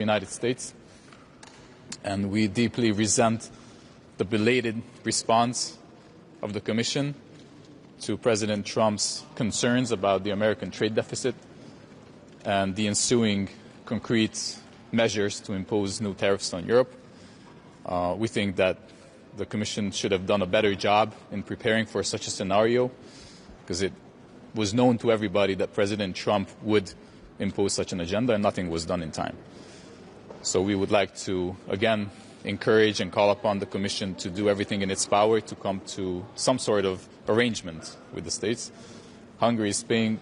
United States, and we deeply resent the belated response of the Commission to President Trump's concerns about the American trade deficit and the ensuing concrete measures to impose new tariffs on Europe. We think that the Commission should have done a better job in preparing for such a scenario, because it was known to everybody that President Trump would impose such an agenda, and nothing was done in time. So we would like to, again, encourage and call upon the Commission to do everything in its power to come to some sort of arrangement with the States. Hungary is paying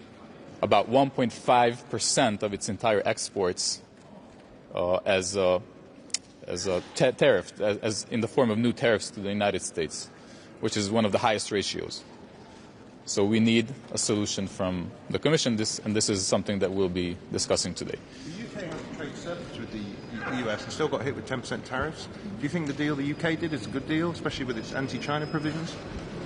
about 1.5% of its entire exports as a tariff, as in the form of new tariffs to the United States, which is one of the highest ratios. So we need a solution from the Commission, and this is something that we'll be discussing today. The UK has a trade surplus with the US and still got hit with 10% tariffs. Do you think the deal the UK did is a good deal, especially with its anti-China provisions?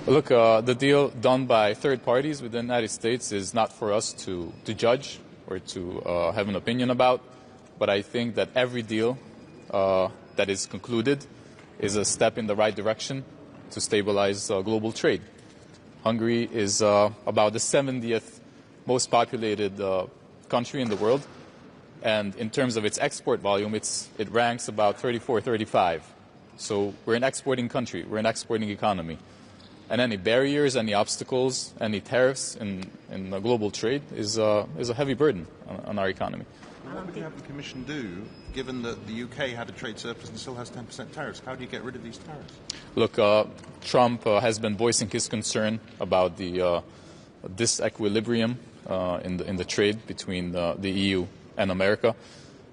Look, the deal done by third parties with the United States is not for us to judge or to have an opinion about, but I think that every deal that is concluded is a step in the right direction to stabilize global trade. Hungary is about the 70th most populated country in the world, and in terms of its export volume, it ranks about 34, 35. So we're an exporting country, we're an exporting economy. And any barriers, any obstacles, any tariffs in the global trade is a heavy burden on our economy. What would you have the Commission do, given that the UK had a trade surplus and still has 10% tariffs? How do you get rid of these tariffs? Look, Trump has been voicing his concern about the disequilibrium in the trade between the EU and America.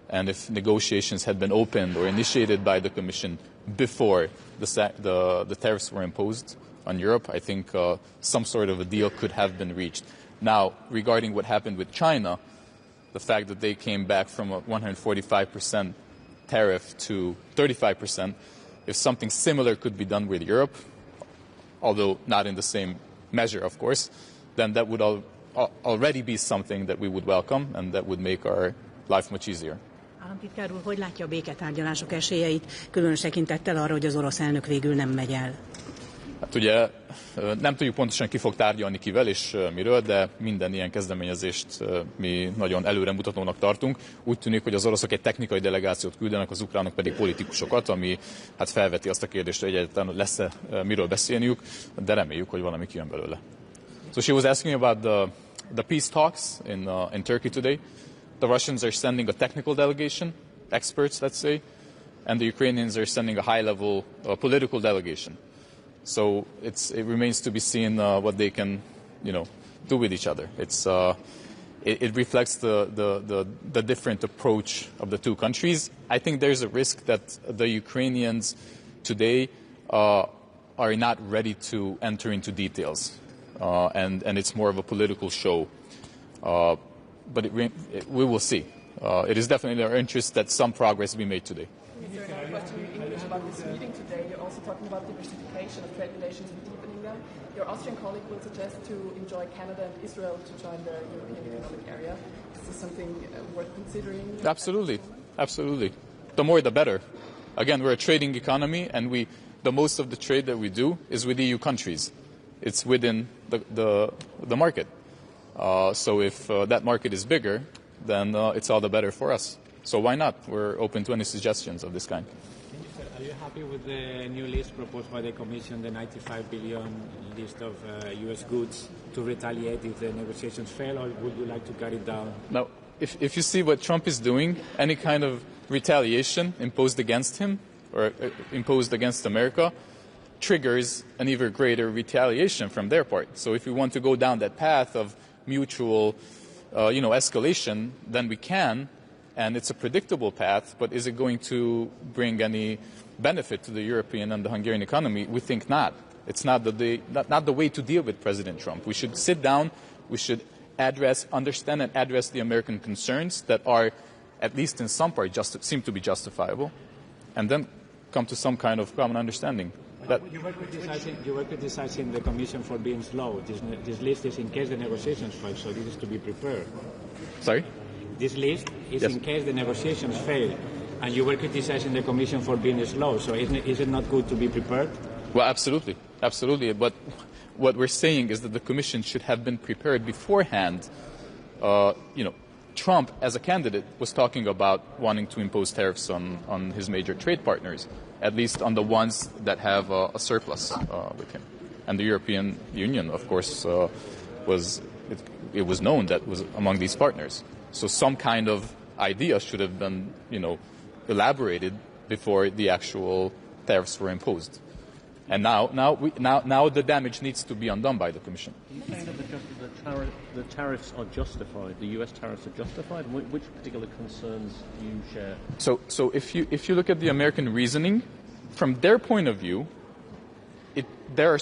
And if negotiations had been opened or initiated by the Commission before the tariffs were imposed on Europe, I think some sort of a deal could have been reached. Now, regarding what happened with China, the fact that they came back from a 145% tariff to 35%, if something similar could be done with Europe, although not in the same measure, of course, then that would already be something that we would welcome and that would make our life much easier. Államtitkár úr, hogy látja a béketárgyalások esélyeit, különös tekintettel arra, hogy az orosz elnök végül nem megy el? Hát ugye nem tudjuk pontosan ki fog tárgyalni kivel és miről, de minden ilyen kezdeményezést mi nagyon előremutatónak tartunk. Úgy tűnik, hogy az oroszok egy technikai delegációt küldenek, az ukránok pedig politikusokat, ami hát felveti azt a kérdést, hogy egyáltalán lesz-e miről beszélniük, de reméljük, hogy valami kijön belőle. So she was asking about the peace talks in Turkey today. The Russians are sending a technical delegation, experts, let's say, and the Ukrainians are sending a high-level political delegation. So it remains to be seen what they can, do with each other. It reflects the different approach of the two countries. I think there's a risk that the Ukrainians today are not ready to enter into details, and it's more of a political show. But we will see. It is definitely our interest that some progress be made today. Is there another question in English about this meeting today? You're also talking about diversification of trade relations and deepening them. Your Austrian colleague will suggest to enjoy Canada and Israel to join the European Economic Area. Is this something worth considering? Absolutely. Absolutely. The more the better. Again, we're a trading economy, and the most of the trade that we do is with EU countries. It's within the market. So if that market is bigger, then it's all the better for us. So why not? We're open to any suggestions of this kind. Are you happy with the new list proposed by the Commission, the 95 billion list of U.S. goods to retaliate if the negotiations fail, or would you like to cut it down? Now, if you see what Trump is doing, any kind of retaliation imposed against him or imposed against America triggers an even greater retaliation from their part. So if we want to go down that path of mutual, escalation, then we can. And it's a predictable path, but is it going to bring any benefit to the European and the Hungarian economy? We think not. It's not the way to deal with President Trump. We should sit down, we should understand and address the American concerns that are, at least in some part, seem to be justifiable, and then come to some kind of common understanding. You were criticizing the Commission for being slow. This list is in case the negotiations fail, so this is to be prepared. Sorry? this list is Yes. in case the negotiations fail. And you were criticizing the Commission for being slow, so is it not good to be prepared? Well, absolutely, absolutely. But what we're saying is that the Commission should have been prepared beforehand. Trump, as a candidate, was talking about wanting to impose tariffs on his major trade partners, at least on the ones that have a surplus with him. And the European Union, of course, it was known that was among these partners. So some kind of idea should have been, elaborated before the actual tariffs were imposed. And now the damage needs to be undone by the Commission. You think that the tariffs are justified? The U.S. tariffs are justified? Which particular concerns do you share? So if you look at the American reasoning, from their point of view, there are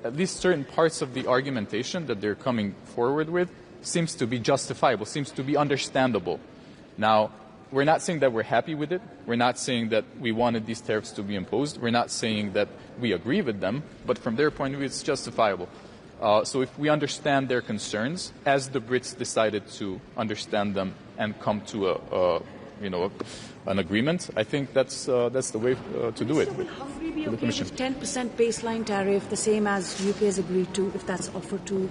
at least certain parts of the argumentation that they're coming forward with seems to be justifiable, seems to be understandable. Now, we're not saying that we're happy with it. We're not saying that we wanted these tariffs to be imposed. We're not saying that we agree with them, but from their point of view, it's justifiable. So if we understand their concerns, as the Brits decided to understand them and come to an agreement, I think that's the way to do it. So will Hungary be okay with 10% baseline tariff, the same as UK has agreed to, if that's offered to?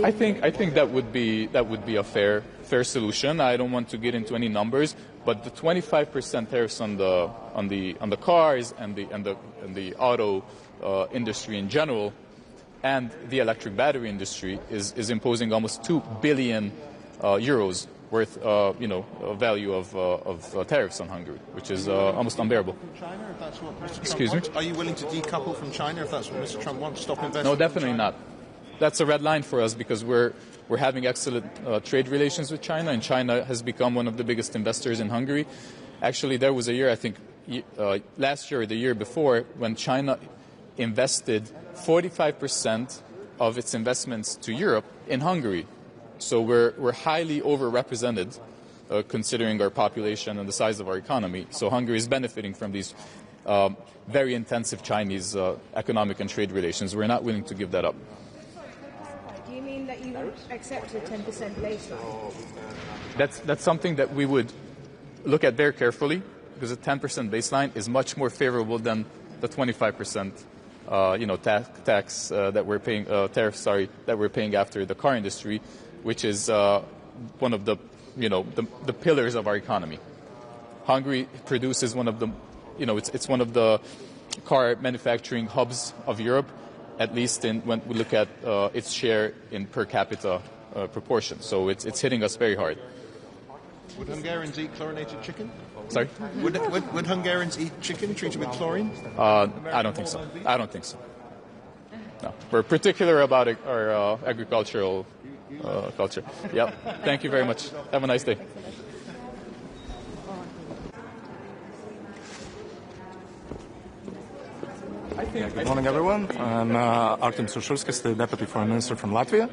I think that would be a fair solution. I don't want to get into any numbers, but the 25% tariffs on the cars and the auto industry in general, and the electric battery industry is imposing almost 2 billion euros worth, value of tariffs on Hungary, which is almost unbearable. China, if that's what Mr. Trump Excuse me? wants? Are you willing to decouple from China if that's what Mr. Trump wants? Stop investing? No, definitely not. That's a red line for us because we're having excellent trade relations with China, and China has become one of the biggest investors in Hungary. Actually, there was a year, I think, last year or the year before, when China invested 45% of its investments to Europe in Hungary. So we're highly overrepresented, considering our population and the size of our economy. So Hungary is benefiting from these very intensive Chinese economic and trade relations. We're not willing to give that up. Do you mean that you would accept a 10% baseline? That's something that we would look at very carefully, because a 10% baseline is much more favorable than the 25% tax that we're paying, tariffs, that we're paying after the car industry, which is one of the pillars of our economy. Hungary produces one of the, it's one of the car manufacturing hubs of Europe, at least when we look at its share in per capita proportion. So it's hitting us very hard. Would Hungarians eat chlorinated chicken? Sorry? Would Hungarians eat chicken treated with chlorine? I don't think so. No. We're particular about our agricultural culture. Yep. Thank you very much. Have a nice day. Good morning, everyone. I'm Artem Suršulskis, the Deputy Foreign Minister from Latvia.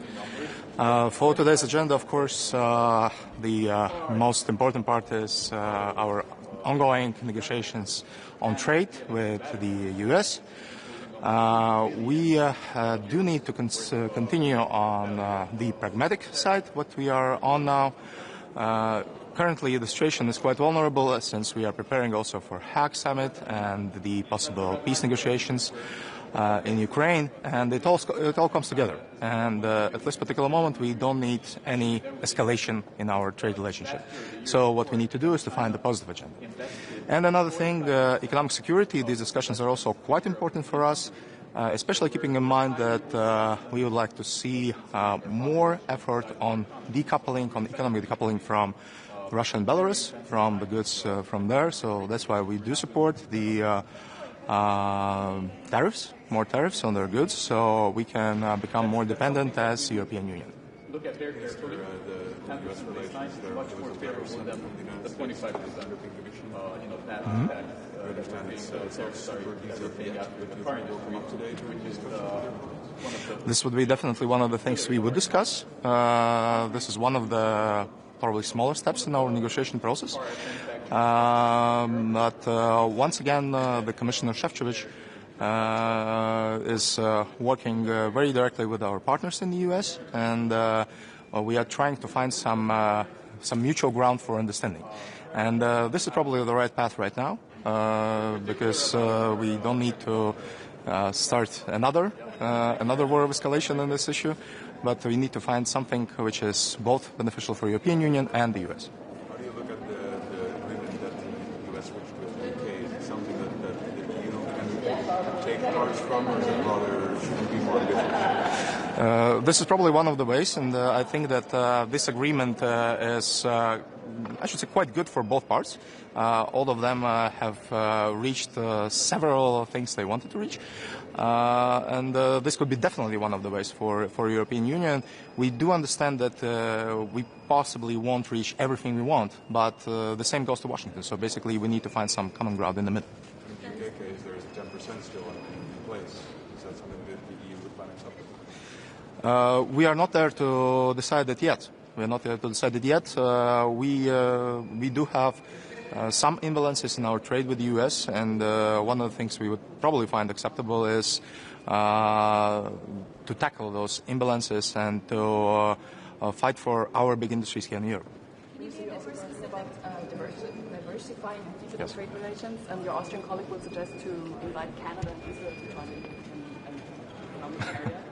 For today's agenda, of course, the most important part is our ongoing negotiations on trade with the U.S. We do need to continue on the pragmatic side, what we are on now. Currently, the situation is quite vulnerable since we are preparing also for Hague Summit and the possible peace negotiations in Ukraine, and it all comes together. And at this particular moment, we don't need any escalation in our trade relationship. So what we need to do is to find a positive agenda. And another thing, economic security. These discussions are also quite important for us, especially keeping in mind that we would like to see more effort on decoupling, on economic decoupling from Russia and Belarus, from the goods from there. So that's why we do support the tariffs, more tariffs on their goods, so we can become more dependent as European Union. Look at their history. The 10% baseline is much more favorable than the 25%. This would be definitely one of the things we would discuss. This is one of the probably smaller steps in our negotiation process. But once again, the Commissioner Šefčovič is working very directly with our partners in the U.S., and we are trying to find some some mutual ground for understanding. And this is probably the right path right now, because we don't need to start another war of escalation on this issue, but we need to find something which is both beneficial for the European Union and the US. How do you look at the agreement that the US reached with the UK? Is it something that the EU can take parts from, or is it rather shouldn't be more ambitious? This is probably one of the ways, and I think that this agreement is, I should say, quite good for both parts. All of them have reached several things they wanted to reach. And this could be definitely one of the ways for European Union. We do understand that we possibly won't reach everything we want, but the same goes to Washington. So basically we need to find some common ground in the middle. In the UK case, there is a 10% still in place. Is that something that the EU would find acceptable? We are not there to decide it yet. We do have some imbalances in our trade with the U.S., and one of the things we would probably find acceptable is to tackle those imbalances and to fight for our big industries here in Europe. Can you say also about diversifying digital trade relations? Your Austrian colleague would suggest to invite Canada and Israel to join in an economic area.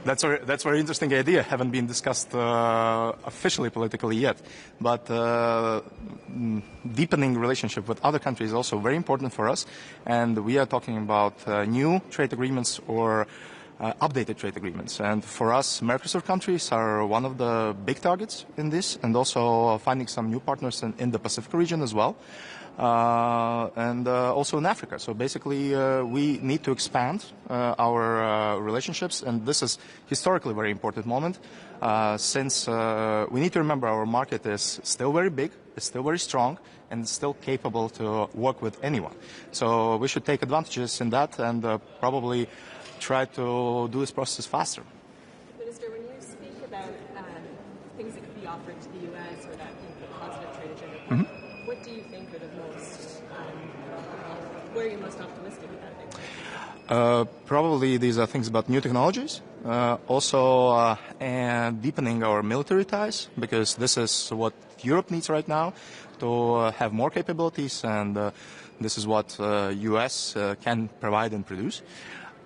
That's a very interesting idea. Haven't been discussed officially politically yet, but deepening relationship with other countries is also very important for us. And we are talking about new trade agreements or updated trade agreements. And for us, Mercosur countries are one of the big targets in this, and also finding some new partners in the Pacific region as well. And also in Africa. So basically, we need to expand our relationships, and this is historically a very important moment, since we need to remember our market is still very big, it's still very strong, and still capable to work with anyone. So we should take advantages in that and probably try to do this process faster. Minister, when you speak about things that could be offered to the U.S. or that the positive trade agenda, what do you think are the most, where are you most optimistic about things? Probably these are things about new technologies, also and deepening our military ties, because this is what Europe needs right now, to have more capabilities, and this is what U.S. can provide and produce.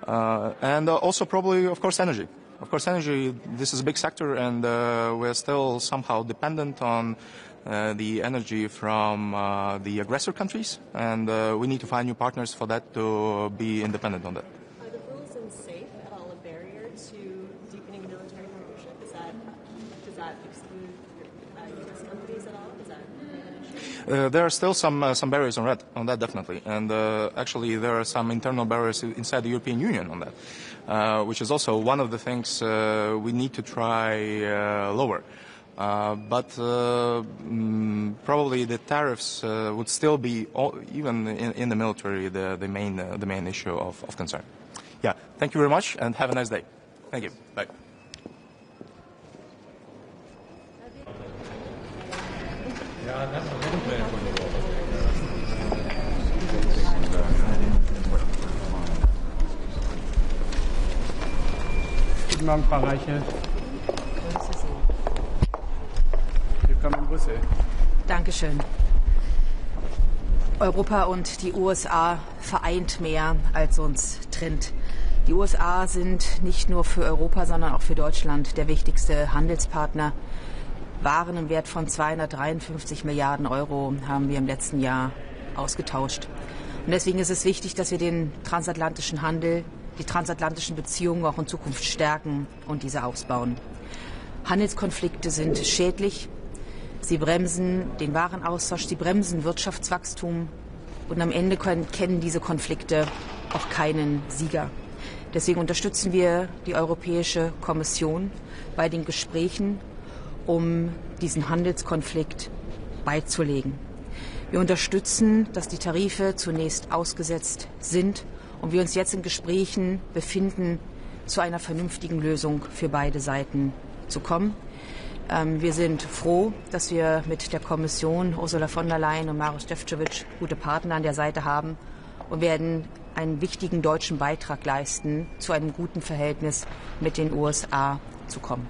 And also probably, of course, energy. Of course, energy, this is a big sector, and we're still somehow dependent on the energy from the aggressor countries, and we need to find new partners for that to be independent on that. Are the rules in SAFE at all a barrier to deepening military partnership? Does that exclude U.S. companies at all? Is that an issue? There are still some barriers on that definitely, and actually there are some internal barriers inside the European Union on that, which is also one of the things we need to try lower. But probably the tariffs would still be, even in the military, the main issue of concern. Yeah, thank you very much, and have a nice day. Thank you. Bye. Guten Morgen, Frau Reiche. Willkommen in Brüssel. Dankeschön. Europa und die USA vereint mehr, als uns trennt. Die USA sind nicht nur für Europa, sondern auch für Deutschland der wichtigste Handelspartner. Waren im Wert von 253 Milliarden Euro haben wir im letzten Jahr ausgetauscht. Und deswegen ist es wichtig, dass wir den transatlantischen Handel, die transatlantischen Beziehungen auch in Zukunft stärken und diese ausbauen. Handelskonflikte sind schädlich. Sie bremsen den Warenaustausch, sie bremsen Wirtschaftswachstum, und am Ende kennen diese Konflikte auch keinen Sieger. Deswegen unterstützen wir die Europäische Kommission bei den Gesprächen, um diesen Handelskonflikt beizulegen. Wir unterstützen, dass die Tarife zunächst ausgesetzt sind und wir uns jetzt in Gesprächen befinden, zu einer vernünftigen Lösung für beide Seiten zu kommen. Wir sind froh, dass wir mit der Kommission Ursula von der Leyen und Maroš Šefčovič gute Partner an der Seite haben und werden einen wichtigen deutschen Beitrag leisten, zu einem guten Verhältnis mit den USA zu kommen.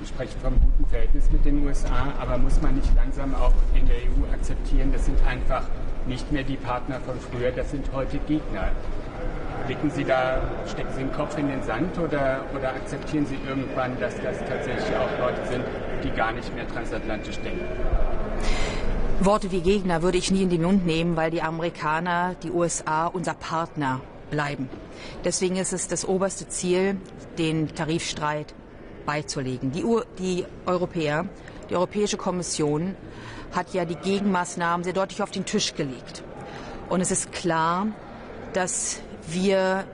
sprechen vom guten Verhältnis mit den USA, aber muss man nicht langsam auch in der EU akzeptieren, das sind einfach nicht mehr die Partner von früher, das sind heute Gegner. Stecken Sie den Kopf in den Sand oder akzeptieren Sie irgendwann, dass das tatsächlich auch Leute sind, die gar nicht mehr transatlantisch denken? Worte wie Gegner würde ich nie in den Mund nehmen, weil die Amerikaner, die USA unser Partner bleiben. Deswegen ist es das oberste Ziel, den Tarifstreit beizulegen. Die Europäer, die Europäische Kommission hat ja die Gegenmaßnahmen sehr deutlich auf den Tisch gelegt. Und es ist klar, dass wir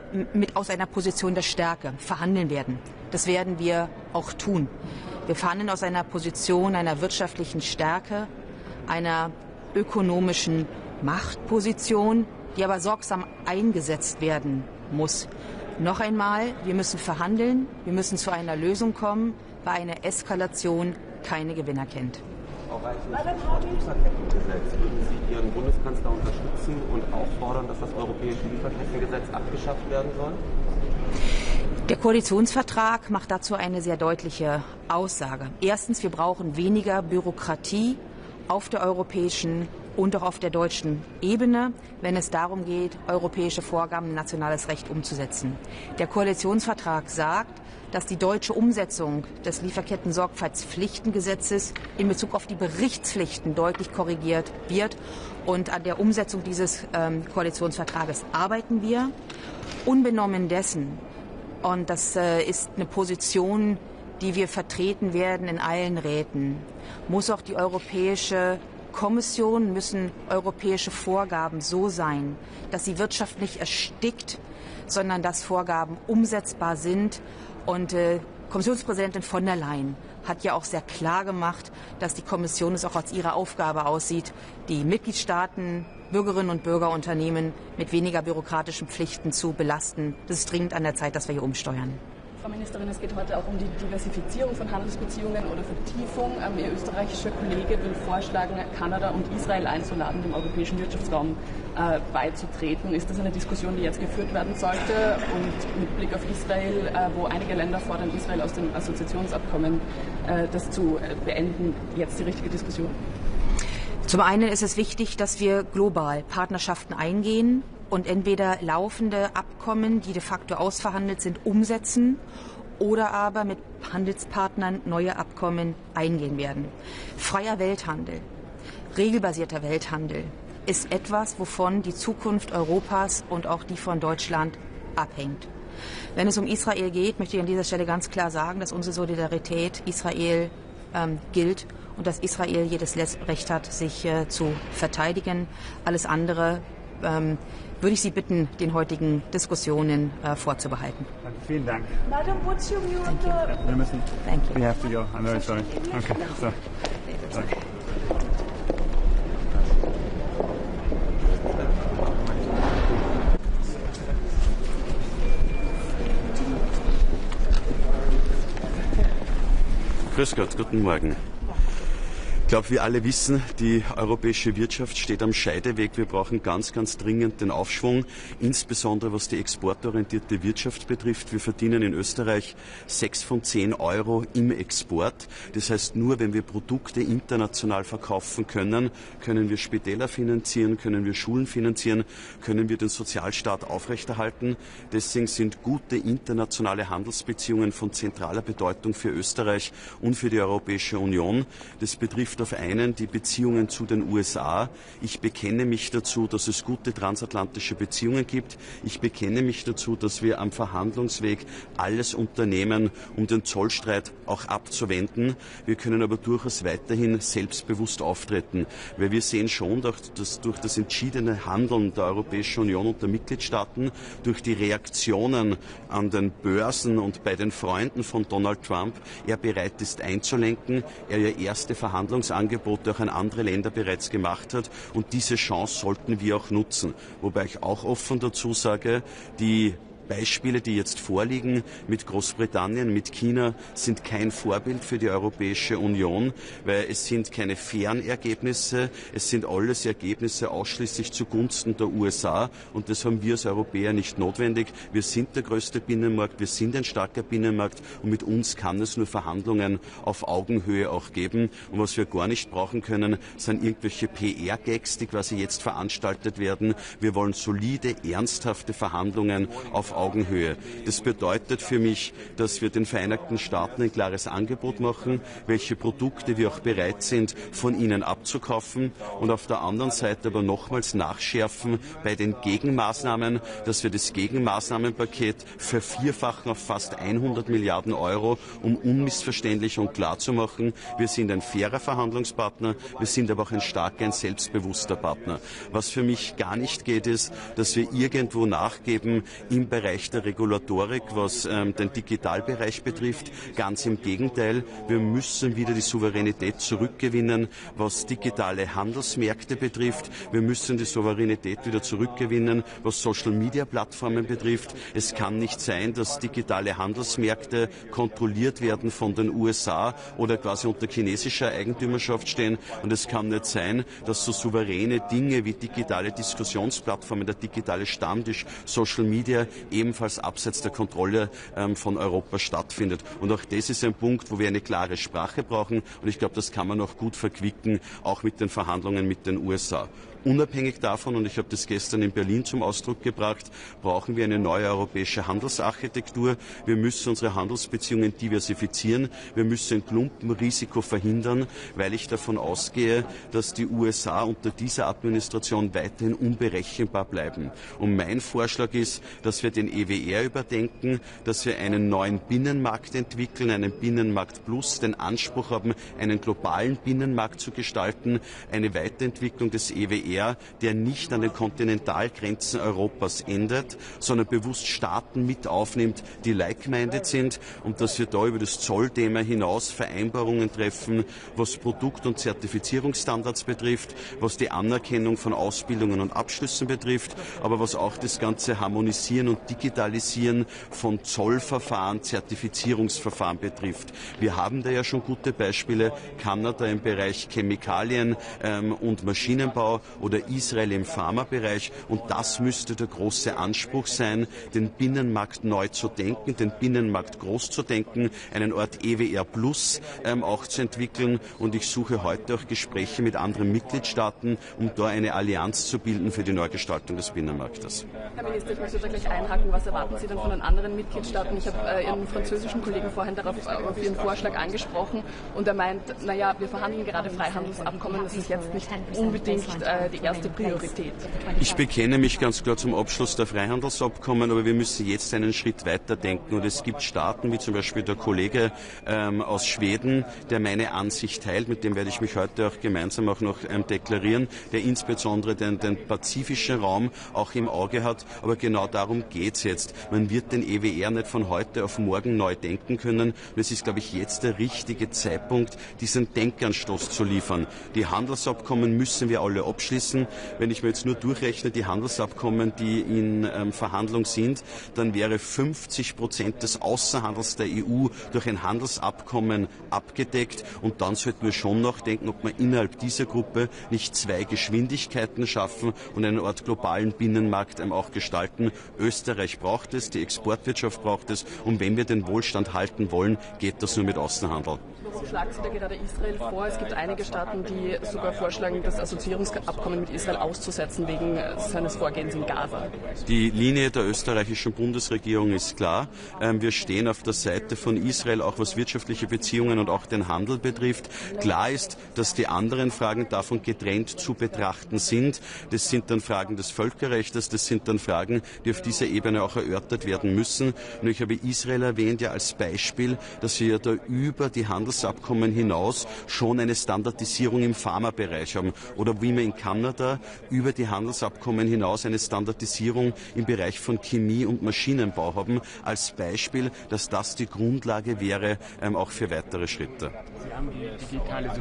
aus einer Position der Stärke verhandeln werden. Das werden wir auch tun. Wir verhandeln aus einer Position einer wirtschaftlichen Stärke, einer ökonomischen Machtposition, die aber sorgsam eingesetzt werden muss. Noch einmal, wir müssen verhandeln, wir müssen zu einer Lösung kommen, bei einer Eskalation keine Gewinner kennt. Frau Reich, Lieferkettengesetz, würden Sie Ihren Bundeskanzler unterstützen und auch fordern, dass das europäische Lieferkettengesetz abgeschafft werden soll? Der Koalitionsvertrag macht dazu eine sehr deutliche Aussage. Erstens, wir brauchen weniger Bürokratie auf der europäischen und auch auf der deutschen Ebene, wenn es darum geht, europäische Vorgaben in nationales Recht umzusetzen. Der Koalitionsvertrag sagt, dass die deutsche Umsetzung des Lieferketten-Sorgfaltspflichtengesetzes in Bezug auf die Berichtspflichten deutlich korrigiert wird. Und an der Umsetzung dieses Koalitionsvertrages arbeiten wir. Unbenommen dessen, und das ist eine Position, die wir vertreten werden in allen Räten, muss auch die Europäische Kommission, müssen europäische Vorgaben so sein, dass die Wirtschaft nicht erstickt, sondern dass Vorgaben umsetzbar sind. Und Kommissionspräsidentin von der Leyen hat ja auch sehr klar gemacht, dass die Kommission es auch als ihre Aufgabe aussieht, die Mitgliedstaaten, Bürgerinnen und Bürger, Unternehmen mit weniger bürokratischen Pflichten zu belasten. Das ist dringend an der Zeit, dass wir hier umsteuern. Frau Ministerin, es geht heute auch um die Diversifizierung von Handelsbeziehungen oder Vertiefung. Ihr österreichischer Kollege will vorschlagen, Kanada und Israel einzuladen, dem europäischen Wirtschaftsraum beizutreten. Ist das eine Diskussion, die jetzt geführt werden sollte? Und mit Blick auf Israel, wo einige Länder fordern, Israel aus dem Assoziationsabkommen das zu beenden, jetzt die richtige Diskussion? Zum einen ist es wichtig, dass wir global Partnerschaften eingehen und entweder laufende Abkommen, die de facto ausverhandelt sind, umsetzen oder aber mit Handelspartnern neue Abkommen eingehen werden. Freier Welthandel, regelbasierter Welthandel ist etwas, wovon die Zukunft Europas und auch die von Deutschland abhängt. Wenn es um Israel geht, möchte ich an dieser Stelle ganz klar sagen, dass unsere Solidarität Israel gilt und dass Israel jedes Recht hat, sich zu verteidigen. Alles andere würde ich Sie bitten, den heutigen Diskussionen vorzubehalten. Vielen Dank. Madam, what's your view on the... Wir müssen... Thank you. We have to go. I'm very sorry. Okay. So. Sorry. Grüß Gott, guten Morgen. Ich glaube, wir alle wissen, die europäische Wirtschaft steht am Scheideweg. Wir brauchen ganz, ganz dringend den Aufschwung, insbesondere was die exportorientierte Wirtschaft betrifft. Wir verdienen in Österreich 6 von 10 Euro im Export. Das heißt, nur wenn wir Produkte international verkaufen können, können wir Spitäler finanzieren, können wir Schulen finanzieren, können wir den Sozialstaat aufrechterhalten. Deswegen sind gute internationale Handelsbeziehungen von zentraler Bedeutung für Österreich und für die Europäische Union. Das betrifft auf einen die Beziehungen zu den USA. Ich bekenne mich dazu, dass es gute transatlantische Beziehungen gibt. Ich bekenne mich dazu, dass wir am Verhandlungsweg alles unternehmen, um den Zollstreit auch abzuwenden. Wir können aber durchaus weiterhin selbstbewusst auftreten, weil wir sehen schon, dass durch das entschiedene Handeln der Europäischen Union und der Mitgliedstaaten, durch die Reaktionen an den Börsen und bei den Freunden von Donald Trump, er bereit ist einzulenken, er ja erste Verhandlungsangebote auch an andere Länder bereits gemacht hat, und diese Chance sollten wir auch nutzen. Wobei ich auch offen dazu sage, die Beispiele, die jetzt vorliegen mit Großbritannien, mit China, sind kein Vorbild für die Europäische Union, weil es sind keine fairen Ergebnisse, es sind alles Ergebnisse ausschließlich zugunsten der USA und das haben wir als Europäer nicht notwendig. Wir sind der größte Binnenmarkt, wir sind ein starker Binnenmarkt und mit uns kann es nur Verhandlungen auf Augenhöhe auch geben. Und was wir gar nicht brauchen können, sind irgendwelche PR-Gags, die quasi jetzt veranstaltet werden. Wir wollen solide, ernsthafte Verhandlungen auf Augenhöhe. Das bedeutet für mich, dass wir den Vereinigten Staaten ein klares Angebot machen, welche Produkte wir auch bereit sind, von ihnen abzukaufen und auf der anderen Seite aber nochmals nachschärfen bei den Gegenmaßnahmen, dass wir das Gegenmaßnahmenpaket vervierfachen auf fast 100 Milliarden Euro, um unmissverständlich und klar zu machen, wir sind ein fairer Verhandlungspartner, wir sind aber auch ein starker, ein selbstbewusster Partner. Was für mich gar nicht geht, ist, dass wir irgendwo nachgeben im Bereich der Regulatorik, was den Digitalbereich betrifft. Ganz im Gegenteil, wir müssen wieder die Souveränität zurückgewinnen, was digitale Handelsmärkte betrifft. Wir müssen die Souveränität wieder zurückgewinnen, was Social-Media-Plattformen betrifft. Es kann nicht sein, dass digitale Handelsmärkte kontrolliert werden von den USA oder quasi unter chinesischer Eigentümerschaft stehen. Und es kann nicht sein, dass so souveräne Dinge wie digitale Diskussionsplattformen, der digitale Stammtisch, Social Media ebenfalls abseits der Kontrolle von Europa stattfindet. Und auch das ist ein Punkt, wo wir eine klare Sprache brauchen. Und ich glaube, das kann man auch gut verquicken, auch mit den Verhandlungen mit den USA. Unabhängig davon, und ich habe das gestern in Berlin zum Ausdruck gebracht, brauchen wir eine neue europäische Handelsarchitektur. Wir müssen unsere Handelsbeziehungen diversifizieren. Wir müssen ein Klumpenrisiko verhindern, weil ich davon ausgehe, dass die USA unter dieser Administration weiterhin unberechenbar bleiben. Und mein Vorschlag ist, dass wir den EWR überdenken, dass wir einen neuen Binnenmarkt entwickeln, einen Binnenmarkt Plus, den Anspruch haben, einen globalen Binnenmarkt zu gestalten, eine Weiterentwicklung des EWR, der nicht an den Kontinentalgrenzen Europas endet, sondern bewusst Staaten mit aufnimmt, die like-minded sind und dass wir da über das Zollthema hinaus Vereinbarungen treffen, was Produkt- und Zertifizierungsstandards betrifft, was die Anerkennung von Ausbildungen und Abschlüssen betrifft, aber was auch das ganze Harmonisieren und Digitalisieren von Zollverfahren, Zertifizierungsverfahren betrifft. Wir haben da ja schon gute Beispiele, Kanada im Bereich Chemikalien und Maschinenbau oder Israel im Pharmabereich. Und das müsste der große Anspruch sein, den Binnenmarkt neu zu denken, den Binnenmarkt groß zu denken, einen Ort EWR Plus auch zu entwickeln. Und ich suche heute auch Gespräche mit anderen Mitgliedstaaten, um da eine Allianz zu bilden für die Neugestaltung des Binnenmarktes. Herr Minister, ich möchte da gleich einhaken. Was erwarten Sie denn von den anderen Mitgliedstaaten? Ich habe Ihren französischen Kollegen vorhin auf Ihren Vorschlag angesprochen und er meint, naja, wir verhandeln gerade Freihandelsabkommen, das ist jetzt nicht unbedingt die erste Priorität. Ich bekenne mich ganz klar zum Abschluss der Freihandelsabkommen, aber wir müssen jetzt einen Schritt weiter denken. Und es gibt Staaten, wie zum Beispiel der Kollege aus Schweden, der meine Ansicht teilt, mit dem werde ich mich heute auch gemeinsam auch noch deklarieren, der insbesondere den pazifischen Raum auch im Auge hat. Aber genau darum geht es jetzt. Man wird den EWR nicht von heute auf morgen neu denken können. Und es ist, glaube ich, jetzt der richtige Zeitpunkt, diesen Denkanstoß zu liefern. Die Handelsabkommen müssen wir alle abschließen. Wenn ich mir jetzt nur durchrechne, die Handelsabkommen, die in Verhandlung sind, dann wäre 50% des Außenhandels der EU durch ein Handelsabkommen abgedeckt. Und dann sollten wir schon nachdenken, ob wir innerhalb dieser Gruppe nicht zwei Geschwindigkeiten schaffen und einen Art globalen Binnenmarkt auch gestalten. Österreich braucht es, die Exportwirtschaft braucht es. Und wenn wir den Wohlstand halten wollen, geht das nur mit Außenhandel. Warum schlagen Sie da gerade Israel vor? Es gibt einige Staaten, die sogar vorschlagen, das Assoziierungsabkommen mit Israel auszusetzen wegen seines Vorgehens in Gaza. Die Linie der österreichischen Bundesregierung ist klar. Wir stehen auf der Seite von Israel, auch was wirtschaftliche Beziehungen und auch den Handel betrifft. Klar ist, dass die anderen Fragen davon getrennt zu betrachten sind. Das sind dann Fragen des Völkerrechts, das sind dann Fragen, die auf dieser Ebene auch erörtert werden müssen. Und ich habe Israel erwähnt ja als Beispiel, dass wir da über die Handelsabkommen hinaus schon eine Standardisierung im Pharmabereich haben. Oder wie wir in Kanada über die Handelsabkommen hinaus eine Standardisierung im Bereich von Chemie und Maschinenbau haben, als Beispiel, dass das die Grundlage wäre, auch für weitere Schritte. Sie haben die digitale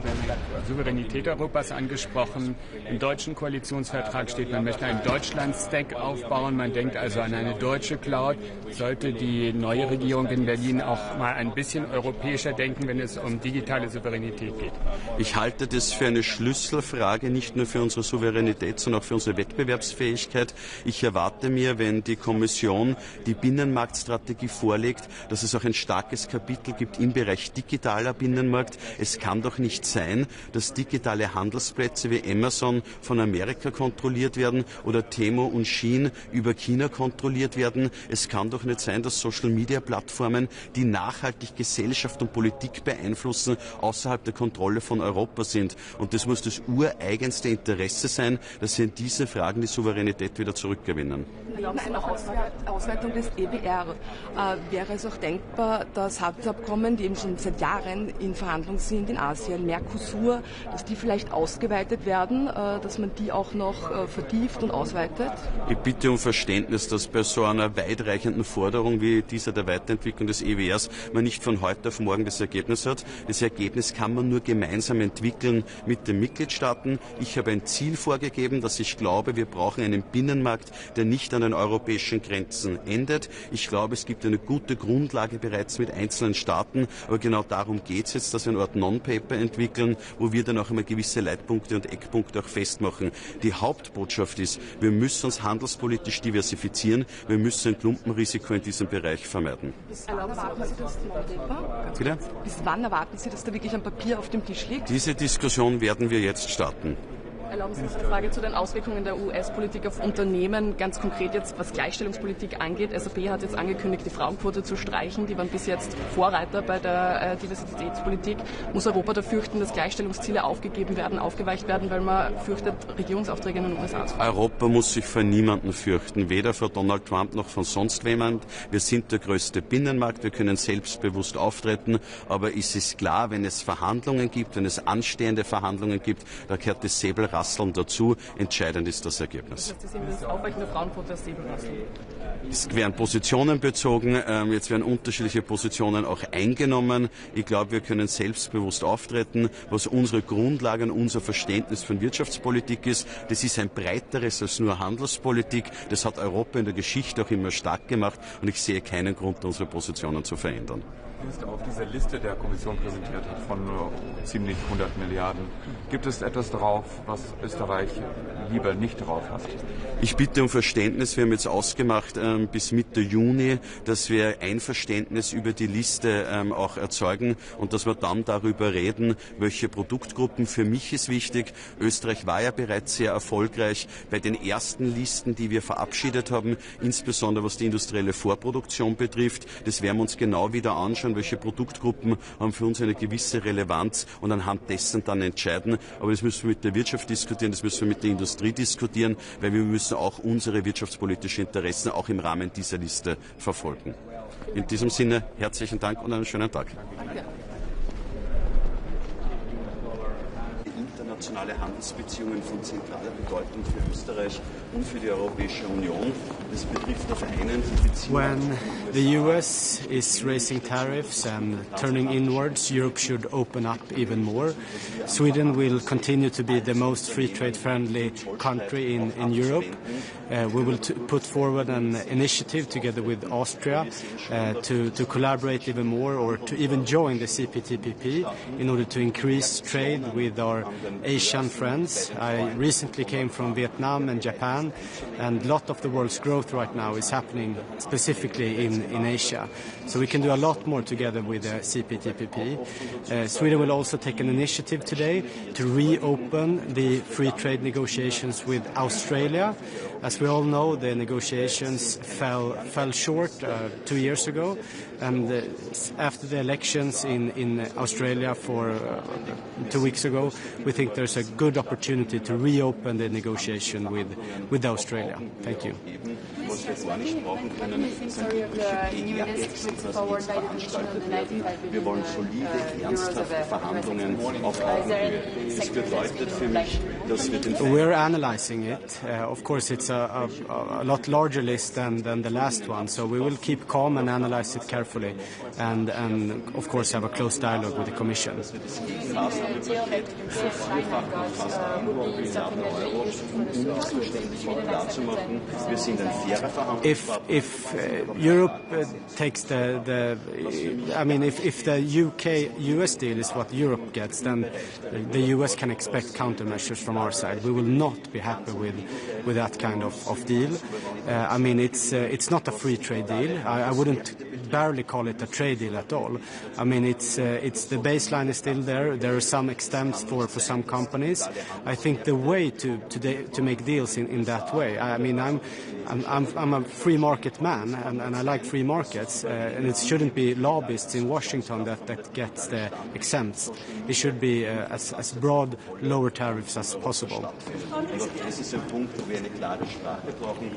Souveränität Europas angesprochen. Im deutschen Koalitionsvertrag steht, man möchte einen Deutschland-Stack aufbauen. Man denkt also an eine deutsche Cloud. Sollte die neue Regierung in Berlin auch mal ein bisschen europäischer denken, wenn es um digitale Souveränität geht? Ich halte das für eine Schlüsselfrage, nicht nur für unsere Souveränität, sondern auch für unsere Wettbewerbsfähigkeit. Ich erwarte mir, wenn die Kommission die Binnenmarktstrategie vorlegt, dass es auch ein starkes Kapitel gibt im Bereich digitaler Binnenmarkt. Es kann doch nicht sein, dass digitale Handelsplätze wie Amazon von Amerika kontrolliert werden oder Temu und Shein über China kontrolliert werden. Es kann doch nicht sein, dass Social-Media-Plattformen, die nachhaltig Gesellschaft und Politik beeinflussen, außerhalb der Kontrolle von Europa sind. Und das muss das ureigenste Interesse sein, dass wir in diesen Fragen die Souveränität wieder zurückgewinnen. Erlauben Sie noch Ausweitung des EBR. Wäre es auch denkbar, dass Handelsabkommen, die eben schon seit Jahren in Verhandlung sind in Asien, Mercosur, dass die vielleicht ausgeweitet werden, dass man die auch noch vertieft und ausweitet? Ich bitte um Verständnis, dass bei so einer weitreichenden Forderung wie dieser der Weiterentwicklung des EWRs man nicht von heute auf morgen das Ergebnis hat. Das Ergebnis kann man nur gemeinsam entwickeln mit den Mitgliedstaaten. Ich habe ein Ziel vorgegeben, dass ich glaube, wir brauchen einen Binnenmarkt, der nicht an den europäischen Grenzen endet. Ich glaube, es gibt eine gute Grundlage bereits mit einzelnen Staaten, aber genau darum geht es jetzt, dass wir eine Art Non-Paper entwickeln, wo wir dann auch immer gewisse Leitpunkte und Eckpunkte auch festmachen. Die Hauptbotschaft ist, wir müssen uns handelspolitisch diversifizieren, wir müssen ein Klumpenrisiko in diesem Bereich vermeiden. Bis wann erwarten Sie das Non-Paper? Bis wann erwarten Sie, dass da wirklich ein Papier auf dem Tisch liegt? Diese Diskussion werden wir jetzt starten. Erlauben Sie noch eine Frage zu den Auswirkungen der US-Politik auf Unternehmen, ganz konkret jetzt, was Gleichstellungspolitik angeht. SAP hat jetzt angekündigt, die Frauenquote zu streichen. Die waren bis jetzt Vorreiter bei der Diversitätspolitik. Muss Europa da fürchten, dass Gleichstellungsziele aufgeweicht werden, weil man fürchtet, Regierungsaufträge in den USA zu haben? Europa muss sich vor niemandem fürchten, weder vor Donald Trump noch von sonst jemand. Wir sind der größte Binnenmarkt, wir können selbstbewusst auftreten, aber es ist klar, wenn es Verhandlungen gibt, wenn es anstehende Verhandlungen gibt, da gehört das Säbelrasseln dazu. Entscheidend ist das Ergebnis. Das heißt, Sie sehen das Aufweichen der Frauenquote als Säbelrasseln? Es werden Positionen bezogen, jetzt werden unterschiedliche Positionen auch eingenommen. Ich glaube, wir können selbstbewusst auftreten, was unsere Grundlage und unser Verständnis von Wirtschaftspolitik ist. Das ist ein breiteres als nur Handelspolitik. Das hat Europa in der Geschichte auch immer stark gemacht und ich sehe keinen Grund, unsere Positionen zu verändern. Ist auf dieser Liste der Kommission präsentiert hat von ziemlich 100 Milliarden. Gibt es etwas drauf, was Österreich lieber nicht drauf hat? Ich bitte um Verständnis. Wir haben jetzt ausgemacht bis Mitte Juni, dass wir Einverständnis über die Liste auch erzeugen und dass wir dann darüber reden, welche Produktgruppen. Für mich ist wichtig, Österreich war ja bereits sehr erfolgreich bei den ersten Listen, die wir verabschiedet haben, insbesondere was die industrielle Vorproduktion betrifft. Das werden wir uns genau wieder anschauen, welche Produktgruppen haben für uns eine gewisse Relevanz und anhand dessen dann entscheiden. Aber das müssen wir mit der Wirtschaft diskutieren, das müssen wir mit der Industrie diskutieren, weil wir müssen auch unsere wirtschaftspolitischen Interessen auch im Rahmen dieser Liste verfolgen. In diesem Sinne herzlichen Dank und einen schönen Tag. Danke. Internationale Handelsbeziehungen von zentraler Bedeutung für Österreich und für die Europäische Union. Das betrifft auf einen die Beziehungen. When the US is raising tariffs and turning inwards, Europe should open up even more. Sweden will continue to be the most free trade friendly country in Europe. We will put forward an initiative together with Austria to collaborate even more or to even join the CPTPP in order to increase trade with our Asian friends. I recently came from Vietnam and Japan, and a lot of the world's growth right now is happening specifically in Asia. So we can do a lot more together with the CPTPP. Sweden will also take an initiative today to reopen the free trade negotiations with Australia. As we all know, the negotiations fell short 2 years ago, and after the elections in Australia for 2 weeks ago, we think there's a good opportunity to reopen the negotiation with Australia. Thank you. We're analyzing it. Of course, it's a lot larger list than the last one, so we will keep calm and analyze it carefully, and of course have a close dialogue with the Commission. If Europe takes if the UK-US deal is what Europe gets, then the US can expect countermeasures from our side. We will not be happy with that kind of deal. It's not a free trade deal. I wouldn't barely call it a trade deal at all. It's the baseline is still there. There are some extents for some companies. I think the way to make deals in that way. I'm a free market man, and I like free markets, and it shouldn't be lobbyists in Washington that gets the exempts. It should be as broad lower tariffs as possible.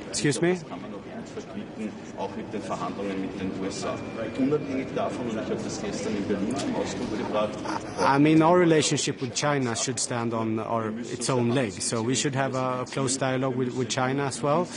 Excuse me? Auch mit den Verhandlungen mit den USA. Unabhängig davon, und ich habe das gestern in Berlin zum Ausdruck gebracht. Our relationship with China should stand on its own legs. So we should have a close dialogue with China as well.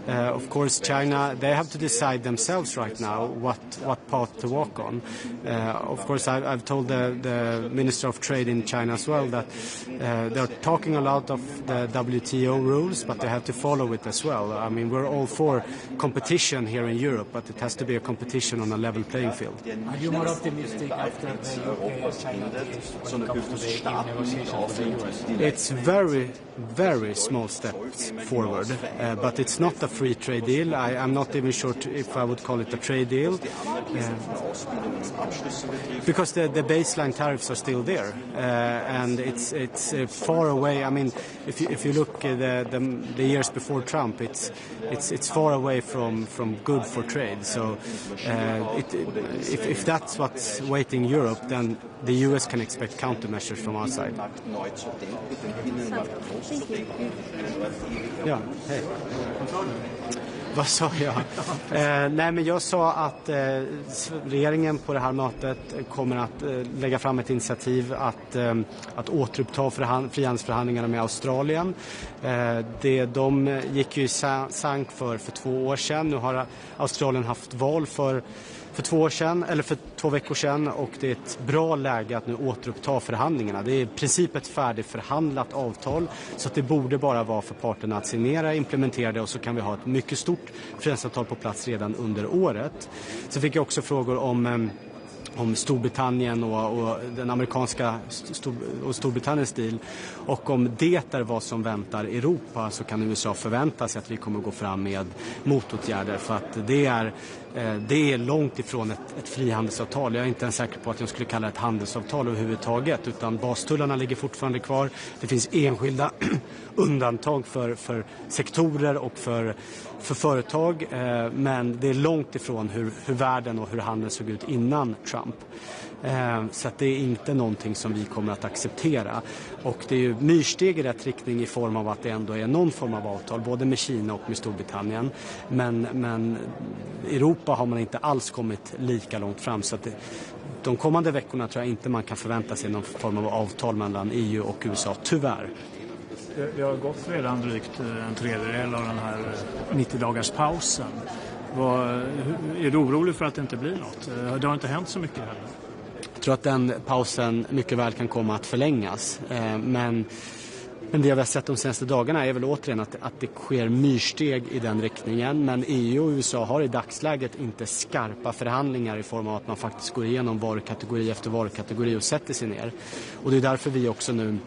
Of course, China, they have to decide themselves right now what path to walk on. Of course, I've told the Minister of Trade in China as well that they're talking a lot of the WTO rules, but they have to follow it as well. We're all for competition here in Europe, but it has to be a competition on a level playing field. Are you more optimistic after the UK-China when it comes to the negotiation with the US? It's very, very small steps forward, but it's not a free trade deal. I'm not even sure if I would call it a trade deal, because the baseline tariffs are still there, and it's far away. If you look at the years before Trump, it's far away from good for trade. So if that's what's waiting Europe, then the US can expect countermeasures from our side. Ja, hej. Vad sa jag? Jag sa att regeringen på det här mötet kommer att lägga fram ett initiativ att återuppta frihandelsförhandlingarna med Australien. De gick ju i sank för 2 år sedan. Nu har Australien haft val för 2 veckor sedan, och det är ett bra läge att nu återuppta förhandlingarna. Det är i princip ett färdigförhandlat avtal, så att det borde bara vara för parterna att signera, implementera det, och så kan vi ha ett mycket stort frihandelsavtal på plats redan under året. Så fick jag också frågor om Storbritannien och den amerikanska och Storbritanniens deal, och om det är vad som väntar Europa, så kan USA förvänta sig att vi kommer gå fram med motåtgärder, för att det är långt ifrån ett frihandelsavtal. Jag är inte ens säker på att jag skulle kalla det ett handelsavtal överhuvudtaget, utan bastullarna ligger fortfarande kvar. Det finns enskilda undantag för sektorer och för företag, men det är långt ifrån hur världen och hur handeln såg ut innan Trump. Så att det är inte någonting som vi kommer att acceptera. Och det är ju myrsteg i rätt riktning i form av att det ändå är någon form av avtal, både med Kina och med Storbritannien. Men Europa har man inte alls kommit lika långt fram, så att de kommande veckorna tror jag inte man kan förvänta sig någon form av avtal mellan EU och USA, tyvärr. Det har gått redan drygt en tredjedel av den här 90-dagars pausen. Är du orolig för att det inte blir något? Det har inte hänt så mycket heller. Jag tror att den pausen mycket väl kan komma att förlängas. Men det vi har sett de senaste dagarna är väl återigen att det sker myrsteg i den riktningen. Men EU och USA har i dagsläget inte skarpa förhandlingar i form av att man faktiskt går igenom varukategori efter varukategori och sätter sig ner. Och det är därför vi också nu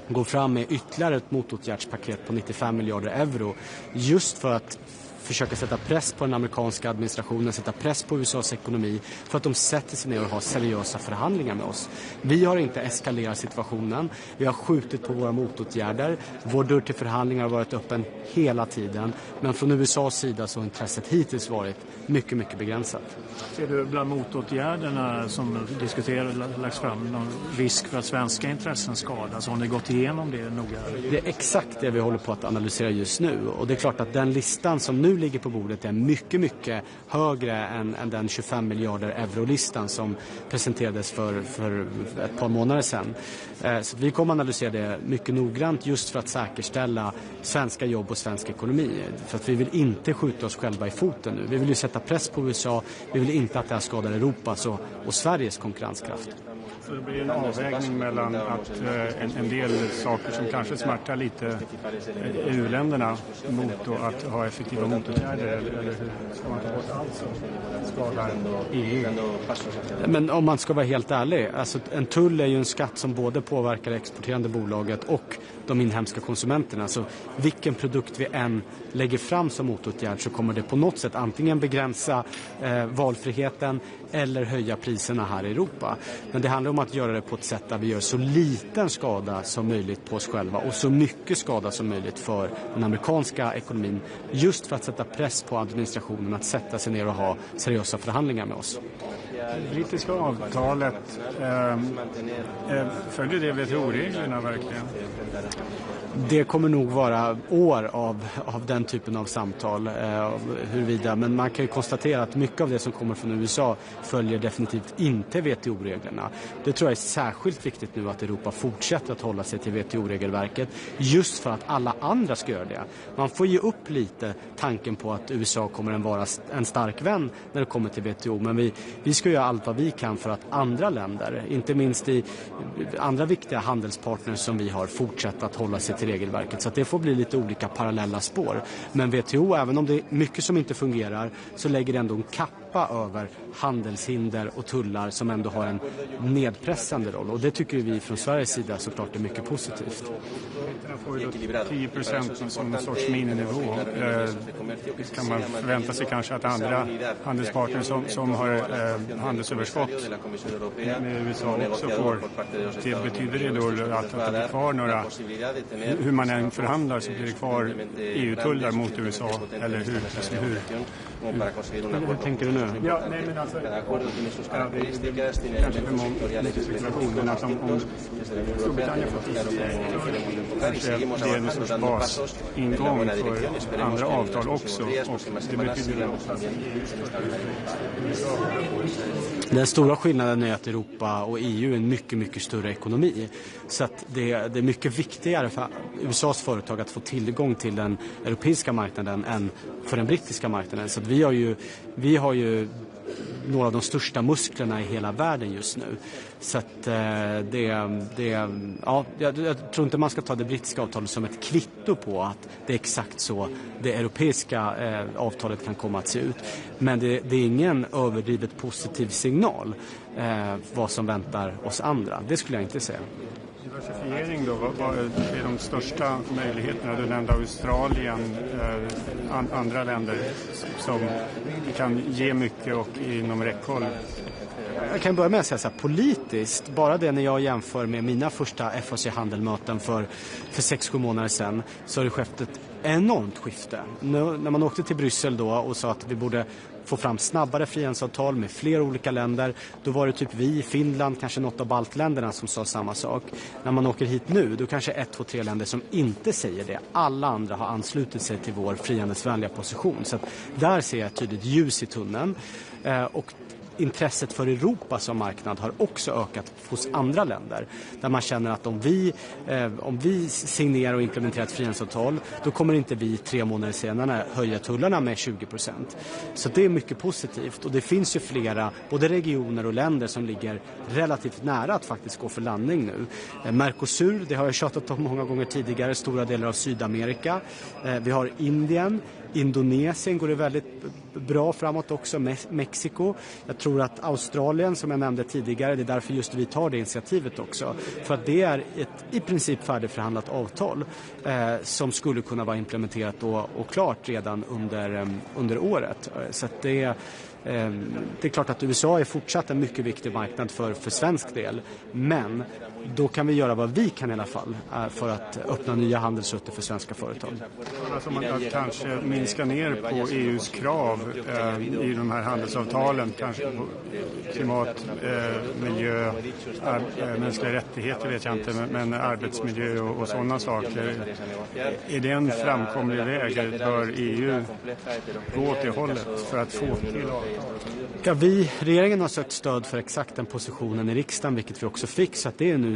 går fram med ytterligare ett motåtgärdspaket på 95 miljarder euro, just för att försöka sätta press på den amerikanska administrationen, sätta press på USAs ekonomi för att de sätter sig ner och har seriösa förhandlingar med oss. Vi har inte eskalerat situationen. Vi har skjutit på våra motåtgärder. Vår dörr till förhandlingar har varit öppen hela tiden. Men från USAs sida så har intresset hittills varit mycket, mycket begränsat. Ser du bland motåtgärderna som lagts fram någon risk för att svenska intressen skadas? Har ni gått igenom det noga? Det är exakt det vi håller på att analysera just nu. Och det är klart att den listan som nu ligger på bordet är mycket, mycket högre än den 25 miljarder euro-listan som presenterades för ett par månader sedan. Så vi kommer analysera det mycket noggrant just för att säkerställa svenska jobb och svensk ekonomi. För att vi vill inte skjuta oss själva i foten nu. Vi vill ju sätta press på USA. Vi vill inte att det här skadar Europas och Sveriges konkurrenskraft. Så det blir en avvägning mellan att en del saker som kanske smärtar lite EU-länderna mot att ha effektiva motåtgärder, eller hur ska man ta bort allt som skadar EU? Men om man ska vara helt ärlig, alltså en tull är ju en skatt som både påverkar det exporterande bolaget och de inhemska konsumenterna. Så vilken produkt vi än lägger fram som motåtgärd så kommer det på något sätt antingen begränsa valfriheten eller höja priserna här i Europa. Men det handlar om att göra det på ett sätt där vi gör så liten skada som möjligt på oss själva och så mycket skada som möjligt för den amerikanska ekonomin, just för att sätta press på administrationen att sätta sig ner och ha seriösa förhandlingar med oss. Det brittiska avtalet, följer det WTO-reglerna verkligen? Det kommer nog vara år av den typen av samtal huruvida, men man kan ju konstatera att mycket av det som kommer från USA följer definitivt inte WTO-reglerna. Det tror jag är särskilt viktigt nu att Europa fortsätter att hålla sig till WTO-regelverket just för att alla andra ska göra det. Man får ge upp lite tanken på att USA kommer att vara en stark vän när det kommer till WTO, men vi ska göra allt vad vi kan för att andra länder, inte minst i andra viktiga handelspartners som vi har, fortsatt att hålla sig till regelverket. Så att det får bli lite olika parallella spår. Men WTO, även om det är mycket som inte fungerar, så lägger det ändå en kappa över handelshinder och tullar som ändå har en nedpressande roll. Och det tycker vi från Sveriges sida såklart är mycket positivt. Får ju 10% som en sorts mininivå. Kan man förvänta sig kanske att andra handelspartners som har handelsöverskott med USA också får? Det betyder det då att det blir kvar några, hur man än förhandlar så blir det kvar EU-tullar mot USA, eller hur tänker du nu? Ja, nej, men alltså, det är kanske för många spekulationer, men alltså, om Storbritannien får kanske det är en sorts basingång för andra avtal också, och det betyder också att den stora skillnaden är att Europa och EU är en mycket, mycket större ekonomi. Så att det är mycket viktigare för USAs företag att få tillgång till den europeiska marknaden än för den brittiska marknaden. Så att vi har ju några av de största musklerna i hela världen just nu. Så att jag tror inte man ska ta det brittiska avtalet som ett kvitto på att det är exakt så det europeiska avtalet kan komma att se ut. Men det är ingen överdrivet positiv signal vad som väntar oss andra. Det skulle jag inte säga. Diversifiering då, vad är de största möjligheterna? Du nämnde Australien, andra länder som kan ge mycket och inom räckhåll. Jag kan börja med att säga så här, politiskt, bara det när jag jämför med mina första FAC-handelmöten för 6-7 månader sedan, så har det skett ett enormt skifte. När man åkte till Bryssel då och sa att vi borde få fram snabbare frihandelsavtal med flera olika länder, då var det typ vi, Finland, kanske något av baltländerna som sa samma sak. När man åker hit nu, då kanske 1, 2, 3 länder som inte säger det. Alla andra har anslutit sig till vår frihandelsvänliga position. Så att där ser jag ett tydligt ljus i tunneln. Och intresset för Europa som marknad har också ökat hos andra länder. Där man känner att om vi signerar och implementerar ett frihandelsavtal, då kommer inte vi 3 månader senare höja tullarna med 20%. Så det är mycket positivt. Och det finns ju flera, både regioner och länder, som ligger relativt nära att faktiskt gå för landning nu. Mercosur, det har jag tjatat om många gånger tidigare, stora delar av Sydamerika. Vi har Indien. Indonesien går det väldigt bra framåt också, Mexiko. Jag tror att Australien, som jag nämnde tidigare, det är därför just vi tar det initiativet också. För att det är ett i princip färdigförhandlat avtal som skulle kunna vara implementerat och klart redan under året. Så att det är klart att USA är fortsatt en mycket viktig marknad för svensk del, men då kan vi göra vad vi kan i alla fall för att öppna nya handelsrutter för svenska företag. Alltså man kan kanske minska ner på EUs krav i de här handelsavtalen, kanske på klimat, miljö, mänskliga rättigheter vet jag inte, men arbetsmiljö och sådana saker. Är det en framkomlig väg? Bör EU gå åt det hållet för att få till avtal? Ja, regeringen har sökt stöd för exakt den positionen i riksdagen, vilket vi också fick, så att det är nu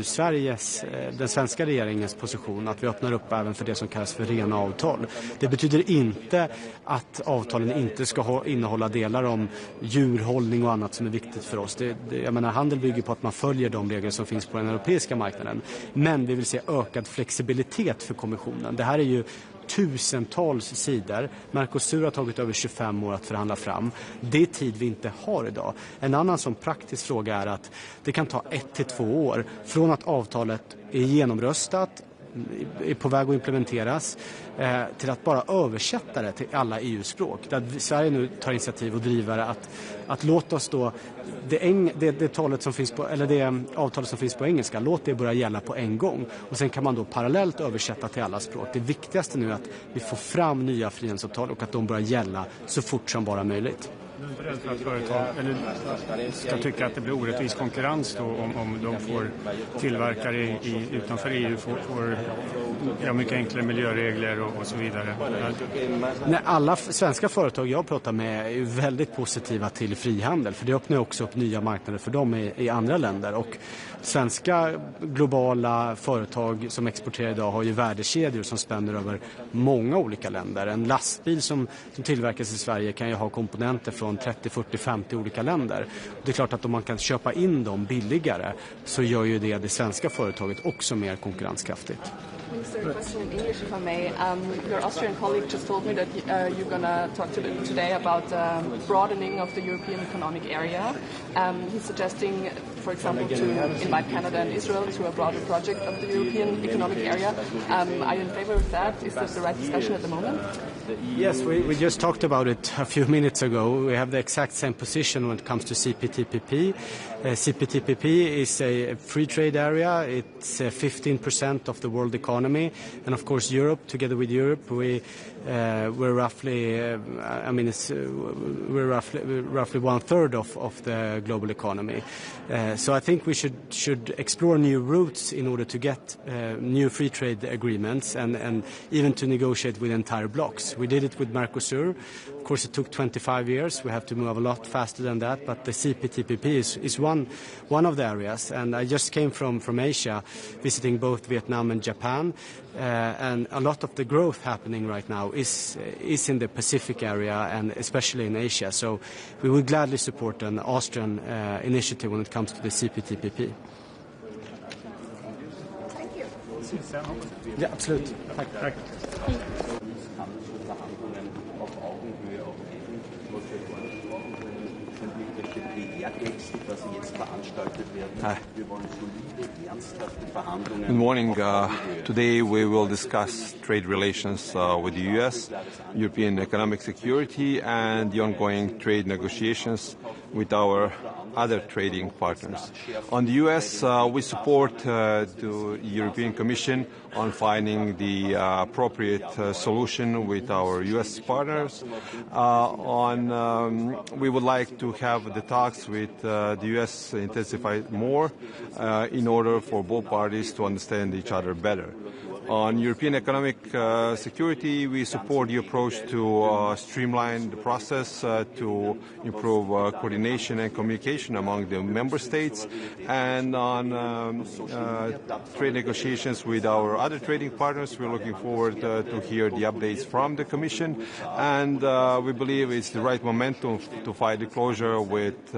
den svenska regeringens position att vi öppnar upp även för det som kallas för rena avtal. Det betyder inte att avtalen inte ska innehålla delar om djurhållning och annat som är viktigt för oss. Jag menar, handel bygger på att man följer de regler som finns på den europeiska marknaden. Men vi vill se ökad flexibilitet för kommissionen. Det här är ju tusentals sidor. Mercosur har tagit över 25 år att förhandla fram. Det är tid vi inte har idag. En annan som praktisk fråga är att det kan ta 1 till 2 år från att avtalet är genomröstat, är på väg att implementeras, till att bara översätta det till alla EU-språk. Där Sverige nu tar initiativ och driver att låt oss då det avtalet som finns på engelska, låt det börja gälla på en gång. Och sen kan man då parallellt översätta till alla språk. Det viktigaste nu är att vi får fram nya frihandelsavtal och att de börjar gälla så fort som bara möjligt. För att företag ska tycka att det blir orättvis konkurrens då om de får tillverkare utanför EU får mycket enklare miljöregler och så vidare. Nej, alla svenska företag jag pratar med är ju väldigt positiva till frihandel, för det öppnar också upp nya marknader för dem i andra länder. Och svenska globala företag som exporterar idag har ju värdekedjor som spänner över många olika länder. En lastbil som tillverkas i Sverige kan ju ha komponenter från 30, 40, 50 olika länder. Det är klart att om man kan köpa in dem billigare så gör ju det svenska företaget också mer konkurrenskraftigt. Minister, a question in English, if I may. Your Austrian colleague just told me that you're going to talk today about broadening of the European Economic Area. He's suggesting, for example, to invite Canada and Israel to a broader project of the European Economic Area. Are you in favor of that? Is this the right discussion at the moment? Yes, we just talked about it a few minutes ago. We have the exact same position when it comes to CPTPP. CPTPP is a free trade area. It's 15% of the world economy, and of course Europe, together with Europe, we're roughly, we're roughly 1/3 of the global economy. So I think we should explore new routes in order to get new free trade agreements and even to negotiate with entire blocks. We did it with Mercosur. Of course, it took 25 years. We have to move a lot faster than that, but the CPTPP is one of the areas. And I just came from Asia, visiting both Vietnam and Japan, and a lot of the growth happening right now is in the Pacific area and especially in Asia. So we would gladly support an Austrian initiative when it comes to the CPTPP. Thank you. Ja, absolut. Tack. Good morning. Today we will discuss trade relations with the U.S., European economic security, and the ongoing trade negotiations with our other trading partners. On the U.S., we support the European Commission on finding the appropriate solution with our U.S. partners. We would like to have the talks with the U.S. intensified more in order for both parties to understand each other better. On European economic security, we support the approach to streamline the process to improve coordination and communication among the member states. And on trade negotiations with our other trading partners, we're looking forward to hear the updates from the Commission. And we believe it's the right momentum to fight the closure with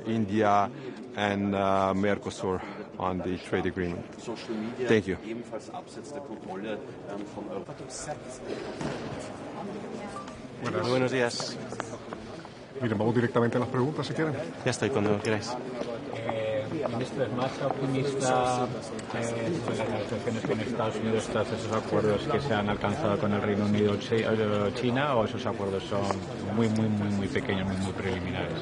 India and Mercosur on the trade agreement. Thank you. Muy buenos días. Miren, vamos directamente a las preguntas, si quieren. Ya estoy, cuando queráis. Ministro, ¿es más optimista sobre las negociaciones con Estados Unidos tras esos acuerdos que se han alcanzado con el Reino Unido o China, o esos acuerdos son muy pequeños, muy preliminares?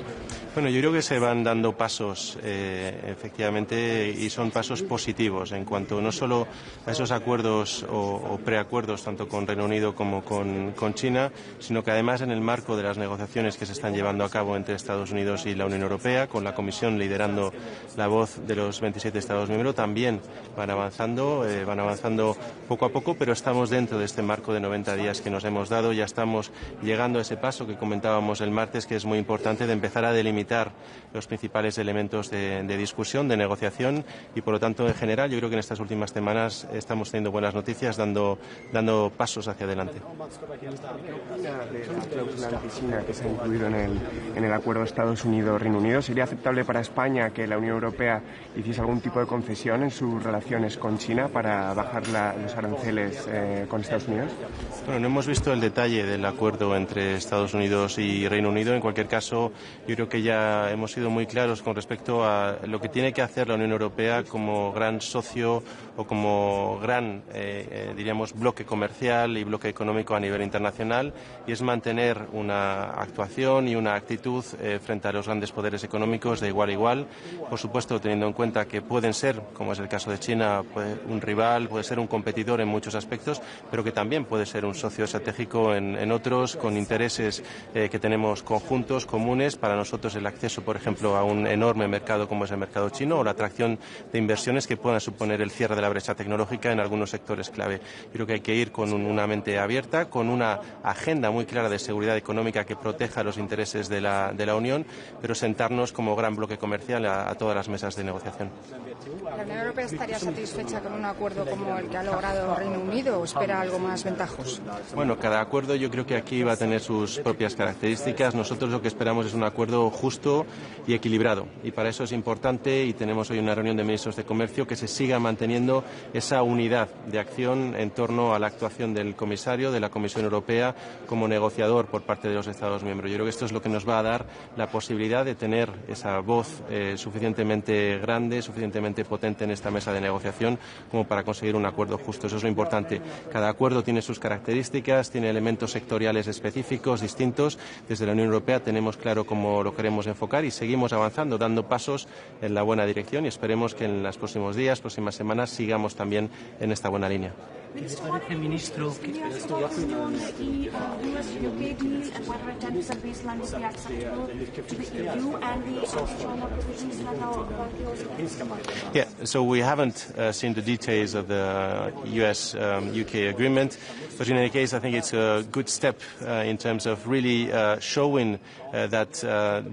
Bueno, yo creo que se van dando pasos, efectivamente, y son pasos positivos en cuanto no solo a esos acuerdos o preacuerdos, tanto con Reino Unido como con China, sino que además en el marco de las negociaciones que se están llevando a cabo entre Estados Unidos y la Unión Europea, con la Comisión liderando la voz de los 27 Estados miembros, también van avanzando poco a poco, pero estamos dentro de este marco de 90 días que nos hemos dado. Ya estamos llegando a ese paso que comentábamos el martes, que es muy importante, de empezar a delimitar los principales elementos de discusión, de negociación, y por lo tanto, en general, yo creo que en estas últimas semanas estamos teniendo buenas noticias, dando pasos hacia adelante. ¿Qué opina de la cláusula anti-China que se ha incluido en el acuerdo Estados Unidos-Reino Unido? ¿Sería aceptable para España que la Unión Europea hiciese algún tipo de concesión en sus relaciones con China para bajar los aranceles con Estados Unidos? Bueno, no hemos visto el detalle del acuerdo entre Estados Unidos y Reino Unido. En cualquier caso, yo creo que ya hemos sido muy claros con respecto a lo que tiene que hacer la Unión Europea como gran socio o como gran, diríamos, bloque comercial y bloque económico a nivel internacional, y es mantener una actuación y una actitud frente a los grandes poderes económicos de igual a igual, por supuesto teniendo en cuenta que pueden ser, como es el caso de China, un rival, puede ser un competidor en muchos aspectos, pero que también puede ser un socio estratégico en otros, con intereses que tenemos conjuntos, comunes. Para nosotros el acceso, por ejemplo, a un enorme mercado como es el mercado chino, o la atracción de inversiones que puedan suponer el cierre de la brecha tecnológica en algunos sectores clave. Creo que hay que ir con una mente abierta, con una agenda muy clara de seguridad económica que proteja los intereses de la Unión, pero sentarnos como gran bloque comercial a todas las mesas de negociación. ¿La Unión Europea estaría satisfecha con un acuerdo como el que ha logrado Reino Unido o espera algo más ventajoso? Bueno, cada acuerdo yo creo que aquí va a tener sus propias características. Nosotros lo que esperamos es un acuerdo justo y equilibrado, y para eso es importante, y tenemos hoy una reunión de ministros de Comercio, que se siga manteniendo esa unidad de acción en torno a la actuación del comisario, de la Comisión Europea, como negociador por parte de los Estados miembros. Yo creo que esto es lo que nos va a dar la posibilidad de tener esa voz suficientemente grande, suficientemente potente en esta mesa de negociación como para conseguir un acuerdo justo. Eso es lo importante. Cada acuerdo tiene sus características, tiene elementos sectoriales específicos, distintos. Desde la Unión Europea tenemos claro cómo lo queremos enfocar y seguimos avanzando, dando pasos en la buena dirección, y esperemos que en los próximos días, próximas semanas, sigamos también en esta buena línea. ¿Qué les parece, ministro? Yeah, so we haven't seen the details of the US-UK agreement, but in any case, I think it's a good step in terms of really showing that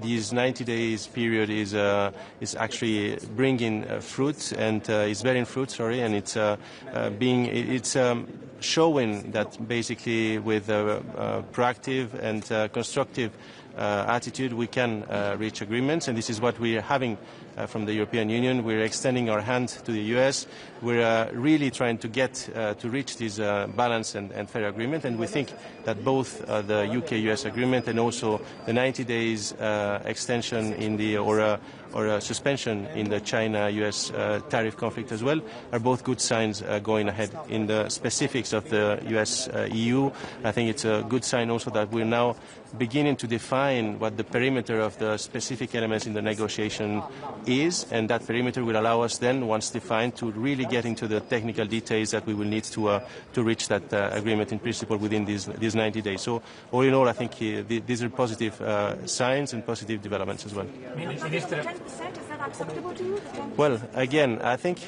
this 90 days period is actually bringing fruit and is bearing fruit, and it's showing that basically with a proactive and constructive attitude we can reach agreements, and this is what we are having from the European Union. We're extending our hand to the US. We're really trying to get to reach this balanced and fair agreement, and we think that both the UK-US agreement and also the 90 days extension in the or a suspension in the China-US tariff conflict as well are both good signs going ahead. In the specifics of the US-EU, I think it's a good sign also that we're now beginning to define what the perimeter of the specific elements in the negotiation is, and that perimeter will allow us then, once defined, to really get into the technical details that we will need to reach that agreement in principle within these 90 days. So all in all, I think these are positive signs and positive developments as well. Minister, 10%, is that acceptable to you? Well, again, I think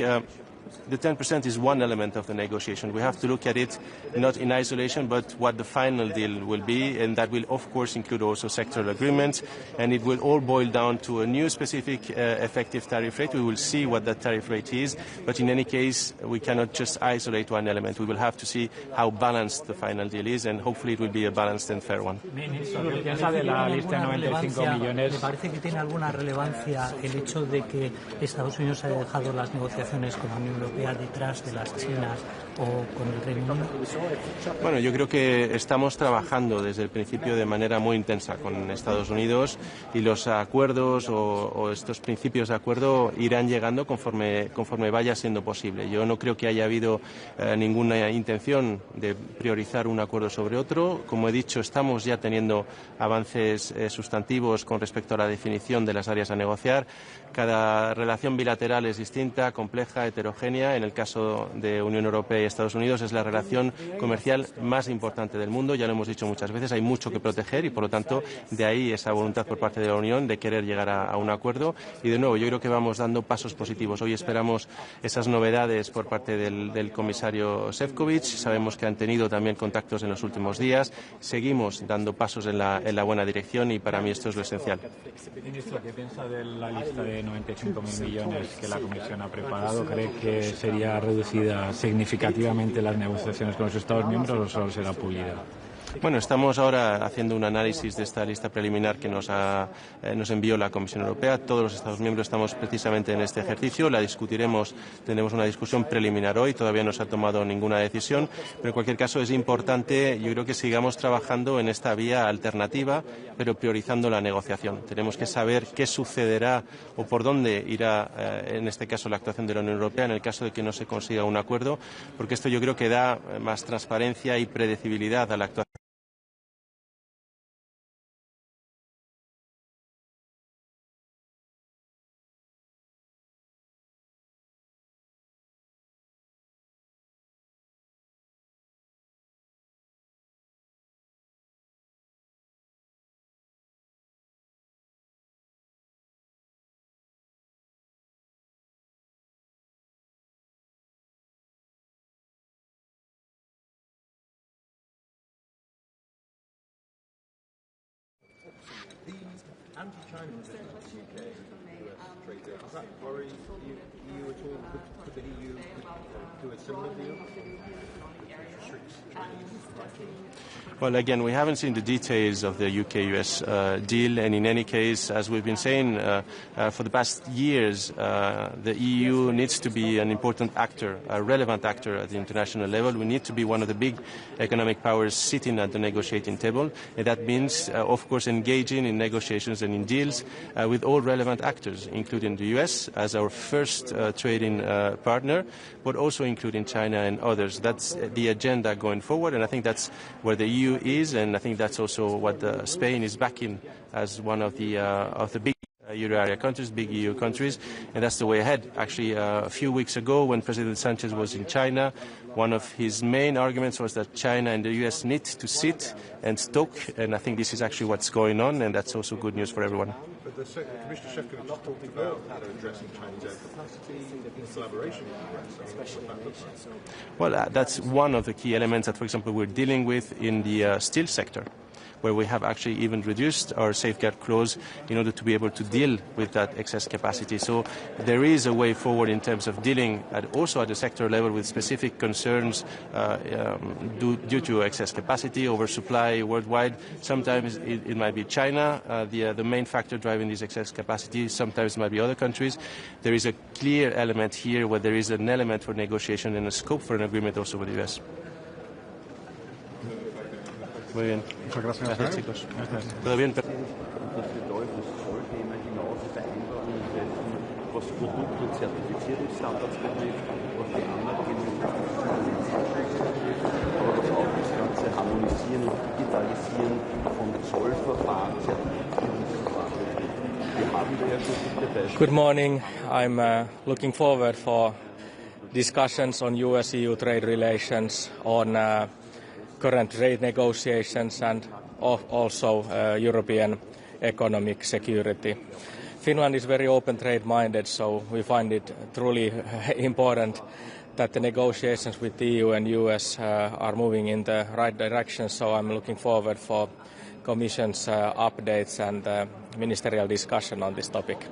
the 10% is one element of the negotiation. We have to look at it not in isolation, but what the final deal will be, and that will, of course, include also sectoral agreements, and it will all boil down to a new specific effective tariff rate. We will see what that tariff rate is, but in any case, we cannot just isolate one element. We will have to see how balanced the final deal is, and hopefully it will be a balanced and fair one. ¿Qué piensa de la lista de 95 millones? ¿Le parece que tiene alguna relevancia el hecho de que Estados Unidos haya dejado las negociaciones con la Unión Europea detrás de las chinas o con el Reino Unido? Bueno, yo creo que estamos trabajando desde el principio de manera muy intensa con Estados Unidos y los acuerdos o estos principios de acuerdo irán llegando conforme vaya siendo posible. Yo no creo que haya habido ninguna intención de priorizar un acuerdo sobre otro. Como he dicho, estamos ya teniendo avances sustantivos con respecto a la definición de las áreas a negociar. Cada relación bilateral es distinta, compleja, heterogénea. En el caso de Unión Europea y Estados Unidos es la relación comercial más importante del mundo. Ya lo hemos dicho muchas veces, hay mucho que proteger y, por lo tanto, de ahí esa voluntad por parte de la Unión de querer llegar a un acuerdo. Y, de nuevo, yo creo que vamos dando pasos positivos. Hoy esperamos esas novedades por parte del comisario Šefčovič. Sabemos que han tenido también contactos en los últimos días. Seguimos dando pasos en la buena dirección y para mí esto es lo esencial. Ministro, ¿qué piensa de la lista de 95.000 millones que la Comisión ha preparado? ¿Cree que sería reducida significativamente las negociaciones con los Estados miembros o solo será pulida? Bueno, estamos ahora haciendo un análisis de esta lista preliminar que nos envió la Comisión Europea. Todos los Estados miembros estamos precisamente en este ejercicio. La discutiremos, tendremos una discusión preliminar hoy. Todavía no se ha tomado ninguna decisión, pero en cualquier caso es importante, yo creo que sigamos trabajando en esta vía alternativa, pero priorizando la negociación. Tenemos que saber qué sucederá o por dónde irá, en este caso, la actuación de la Unión Europea en el caso de que no se consiga un acuerdo, porque esto yo creo que da más transparencia y predecibilidad a la actuación. The anti-China position of the UK-US trade deal, does that worry EU at all? Could the EU do a similar deal? Well, again, we haven't seen the details of the UK-US deal, and in any case, as we've been saying for the past years, the EU needs to be an important actor, a relevant actor at the international level. We need to be one of the big economic powers sitting at the negotiating table, and that means, of course, engaging in negotiations and in deals with all relevant actors, including the US as our first trading partner, but also including China and others. That's the agenda going forward, and I think that's where the EU is, and I think that's also what Spain is backing as one of the big Euro area countries, big EU countries, and that's the way ahead. Actually, a few weeks ago, when President Sanchez was in China, one of his main arguments was that China and the US need to sit and talk, and I think this is actually what's going on, and that's also good news for everyone. But Commissioner Šefčovič talked about addressing Chinese air capacity in collaboration with the US. Well, that's one of the key elements that, for example, we're dealing with in the steel sector, where we have actually even reduced our safeguard clause in order to be able to deal with that excess capacity. So there is a way forward in terms of dealing also at the sector level with specific concerns due to excess capacity, oversupply worldwide. Sometimes it might be China, the main factor driving this excess capacity. Sometimes it might be other countries. There is a clear element here where there is an element for negotiation and a scope for an agreement also with the US. Muy bien. Muchas gracias. Gracias, chicos. Todo bien. Was Produkt- und Zertifizierungsstandards betrifft, was die Anerkennung aber was auch das ganze Harmonisieren und Digitalisieren von Zollverfahren, Zertifizierungsverfahren betrifft. Wir haben da ja schon viele Beispiele. Good morning. I'm looking forward for discussions on US-EU trade relations, on current trade negotiations and also European economic security. Finland is very open trade minded, so we find it truly important that the negotiations with the EU and US are moving in the right direction, so I'm looking forward for Commission's updates and ministerial discussion on this topic.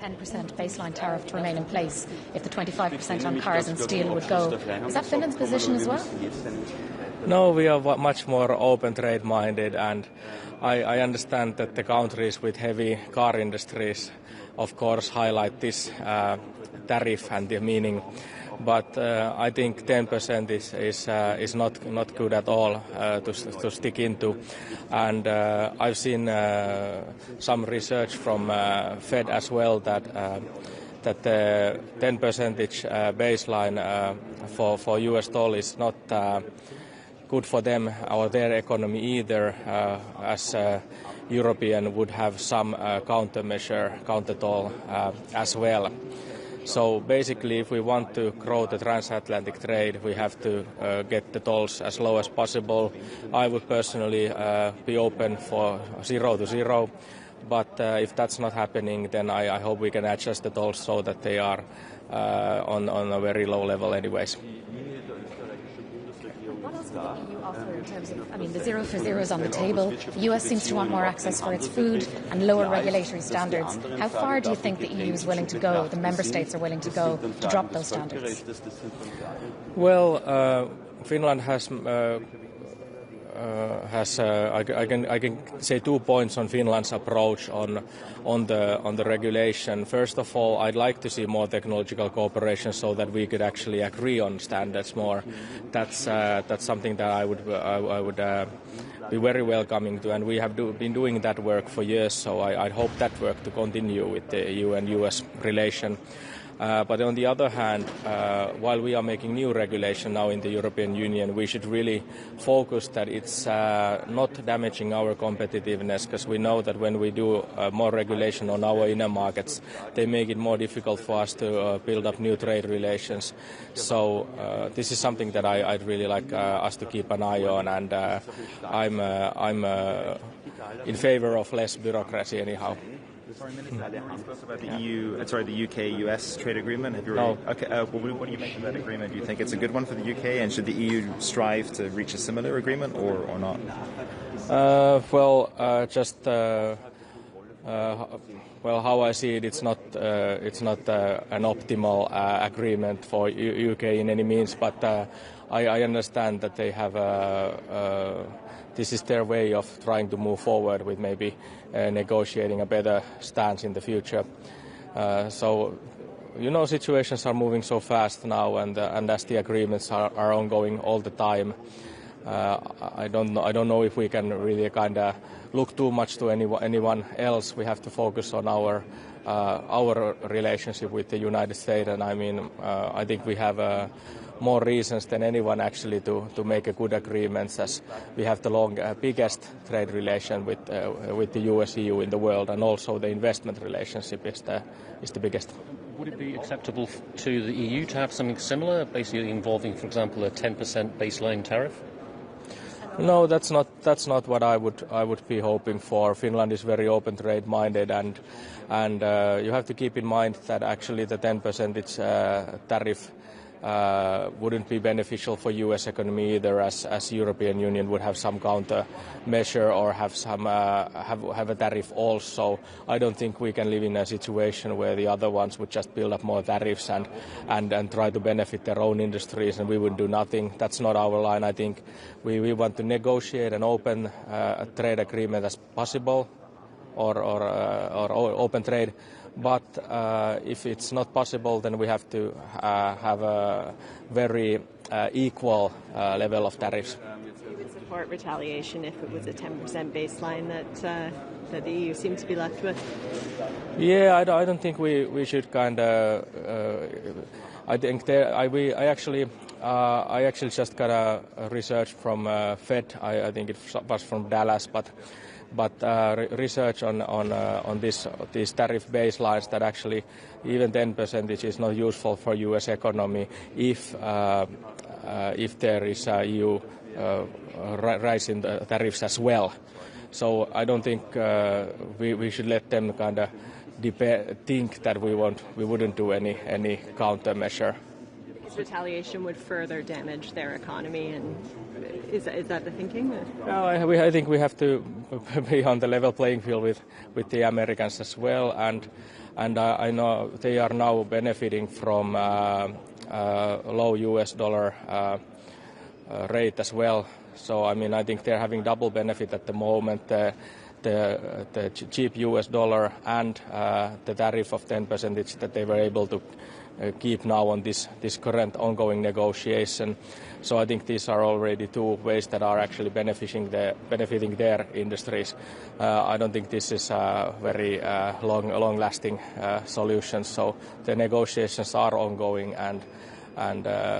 10% baseline tariff to remain in place if the 25% on cars and steel would go. Is that Finland's position as well? No, we are much more open trade minded, and I understand that the countries with heavy car industries of course, highlight this tariff and the meaning. But I think 10% is not good at all to stick into. And I've seen some research from Fed as well that the 10% baseline for US toll is not good for them or their economy either, as European would have some counter toll as well. So basically, if we want to grow the transatlantic trade, we have to get the tolls as low as possible. I would personally be open for 0 to 0, but if that's not happening, then I hope we can adjust the tolls so that they are on a very low level anyways. What else will the EU offer in terms of, I mean, the 0 for 0 is on the table. The US seems to want more access for its food and lower regulatory standards. How far do you think the EU is willing to go, the member states are willing to go, to drop those standards? Well, Finland has I can say 2 points on Finland's approach on the regulation. First of all, I'd like to see more technological cooperation so that we could actually agree on standards more. That's something that I would be very welcoming to, and we have been doing that work for years. So I hope that work to continue with the EU and US relation. But on the other hand, while we are making new regulation now in the European Union, we should really focus that it's not damaging our competitiveness, because we know that when we do more regulation on our inner markets, they make it more difficult for us to build up new trade relations. So this is something that I'd really like us to keep an eye on, and I'm in favor of less bureaucracy anyhow. Sorry, Minister, you spoke about the UK-US trade agreement. Have you No. Okay. What do you make of that agreement? Do you think it's a good one for the UK, and should the EU strive to reach a similar agreement, or not? How I see it, it's not an optimal agreement for UK in any means, but I understand that they have this is their way of trying to move forward with maybe negotiating a better stance in the future. So, situations are moving so fast now, and as the agreements are ongoing all the time, I don't know if we can really kind of look too much to anyone else. We have to focus on our relationship with the United States, and I think we have more reasons than anyone actually to make a good agreements, as we have the biggest trade relation with the US-EU in the world, and also the investment relationship is the biggest. Would it be acceptable to the EU to have something similar, basically involving, for example, a 10% baseline tariff? No, that's not what I would be hoping for. Finland is very open trade minded, and you have to keep in mind that actually the 10% tariff wouldn't be beneficial for U.S. economy either, as European Union would have some counter measure or have a tariff also. I don't think we can live in a situation where the other ones would just build up more tariffs and try to benefit their own industries, and we would do nothing. That's not our line. I think we want to negotiate an open trade agreement as possible, or open trade. But if it's not possible, then we have to have a very equal level of tariffs. You would support retaliation if it was a 10% baseline that the EU seemed to be left with? Yeah, I don't think we should kind of. I think I actually just got a research from Fed. I think it was from Dallas, but research on these tariff baselines that actually even 10% is not useful for U.S. economy if there is a EU rise in the tariffs as well. So I don't think we should let them kind of think that we wouldn't do any countermeasure. Because retaliation would further damage their economy, and is that the thinking? No, I think we have to be on the level playing field with the Americans as well, and I know they are now benefiting from low US dollar rate as well. So I think they're having double benefit at the moment. the cheap US dollar and the tariff of 10% that they were able to keep now on this current ongoing negotiation. So I think these are already two ways that are actually benefiting their industries. I don't think this is a very long-lasting solution. So the negotiations are ongoing, and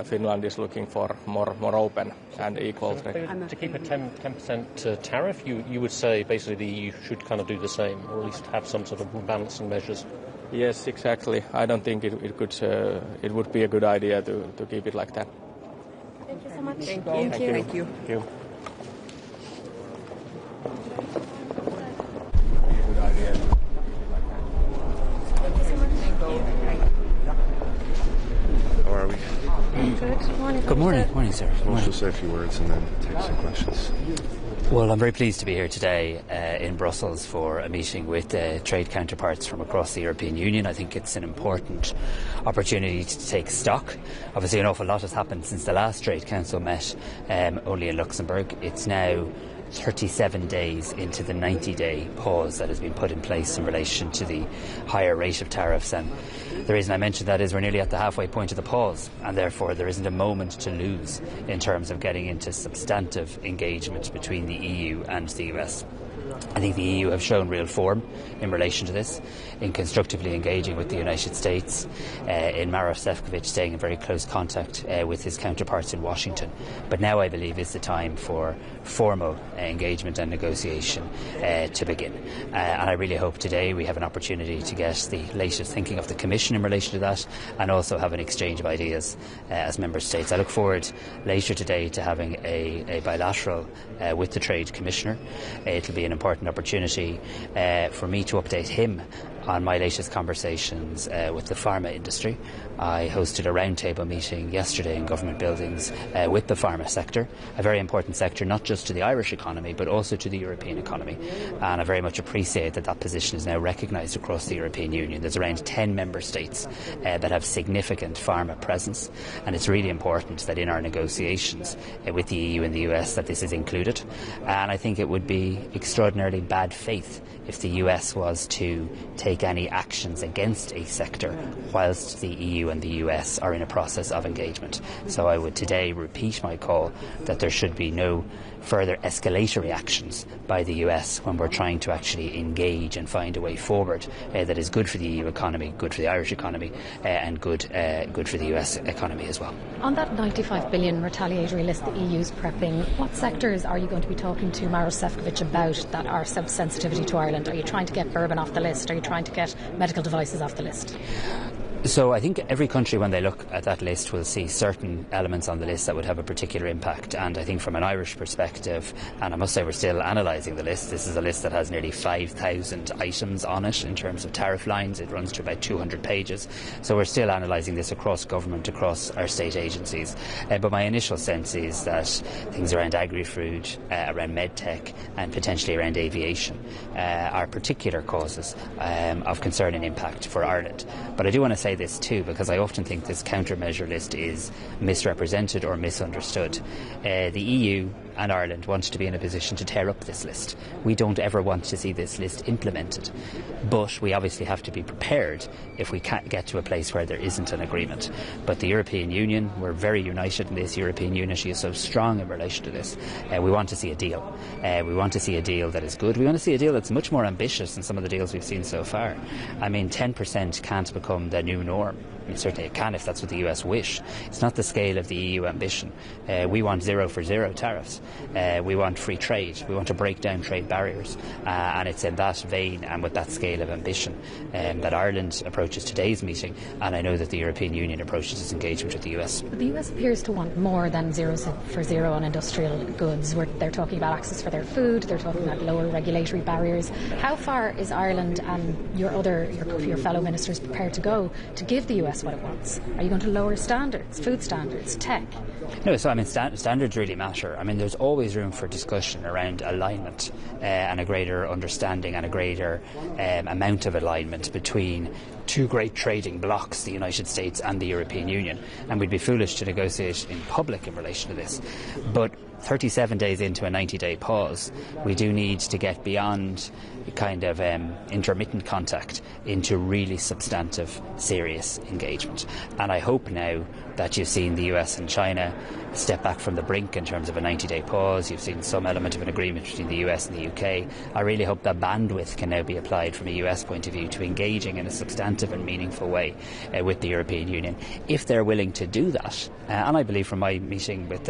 Finland is looking for more open and equal trade. To keep a 10% tariff, you would say basically the EU should kind of do the same, or at least have some sort of balancing measures. Yes, exactly. I don't think it would be a good idea to keep it like that. Thank you so much. Thank you. Thank you. Thank you. How are we? Good morning. Good morning. Morning, sir. We'll just say a few words and then take some questions. Well, I'm very pleased to be here today in Brussels for a meeting with trade counterparts from across the European Union. I think it's an important opportunity to take stock. Obviously, an awful lot has happened since the last Trade Council met only in Luxembourg. It's now 37 days into the 90-day pause that has been put in place in relation to the higher rate of tariffs. And the reason I mention that is we're nearly at the halfway point of the pause, and therefore there isn't a moment to lose in terms of getting into substantive engagement between the EU and the US. I think the EU have shown real form in relation to this, in constructively engaging with the United States, in Maroš Šefčovič staying in very close contact with his counterparts in Washington. But now I believe is the time for formal engagement and negotiation to begin. And I really hope today we have an opportunity to get the latest thinking of the Commission in relation to that, and also have an exchange of ideas as Member States. I look forward later today to having a bilateral with the Trade Commissioner. It'll be an important opportunity for me to update him on my latest conversations with the pharma industry. I hosted a roundtable meeting yesterday in government buildings with the pharma sector, a very important sector not just to the Irish economy but also to the European economy. And I very much appreciate that position is now recognised across the European Union. There's around 10 member states that have significant pharma presence, and it's really important that in our negotiations with the EU and the US that this is included. And I think it would be extraordinarily bad faith if the US was to take any actions against a sector whilst the EU and the US are in a process of engagement. So I would today repeat my call that there should be no further escalatory actions by the US when we're trying to actually engage and find a way forward that is good for the EU economy, good for the Irish economy, and good for the US economy as well. On that 95 billion retaliatory list the EU's prepping, what sectors are you going to be talking to Maroš Šefčovič about that are sensitivity to Ireland? Are you trying to get bourbon off the list? Are you trying to get medical devices off the list? So I think every country, when they look at that list, will see certain elements on the list that would have a particular impact. And I think from an Irish perspective, and I must say we're still analysing the list, this is a list that has nearly 5,000 items on it in terms of tariff lines. It runs to about 200 pages. So we're still analysing this across government, across our state agencies. But my initial sense is that things around agri-food, around medtech, and potentially around aviation are particular causes of concern and impact for Ireland. But I do want to say this too, because I often think this countermeasure list is misrepresented or misunderstood. The EU and Ireland want to be in a position to tear up this list. We don't ever want to see this list implemented, but we obviously have to be prepared if we can't get to a place where there isn't an agreement. But the European Union, we're very united in this. European unity is so strong in relation to this. We want to see a deal. We want to see a deal that is good. We want to see a deal that's much more ambitious than some of the deals we've seen so far. I mean, 10% can't become the new norm. I mean, certainly it can if that's what the US wish. It's not the scale of the EU ambition. We want 0 for 0 tariffs. We want free trade. We want to break down trade barriers. And it's in that vein and with that scale of ambition that Ireland approaches today's meeting, and I know that the European Union approaches its engagement with the US. But the US appears to want more than 0 for 0 on industrial goods. They're talking about access for their food. They're talking about lower regulatory barriers. How far is Ireland and your fellow ministers prepared to go to give the US what it wants? Are you going to lower standards, food standards, tech? No, so I mean, standards really matter. I mean, there's always room for discussion around alignment and a greater understanding and a greater amount of alignment between two great trading blocs, the United States and the European Union. And we'd be foolish to negotiate in public in relation to this. But 37 days into a 90-day pause, we do need to get beyond kind of intermittent contact into really substantive, serious engagement. And I hope now that you've seen the US and China step back from the brink in terms of a 90-day pause. You've seen some element of an agreement between the US and the UK. I really hope that bandwidth can now be applied from a US point of view to engaging in a substantive and meaningful way with the European Union. If they're willing to do that, and I believe from my meeting with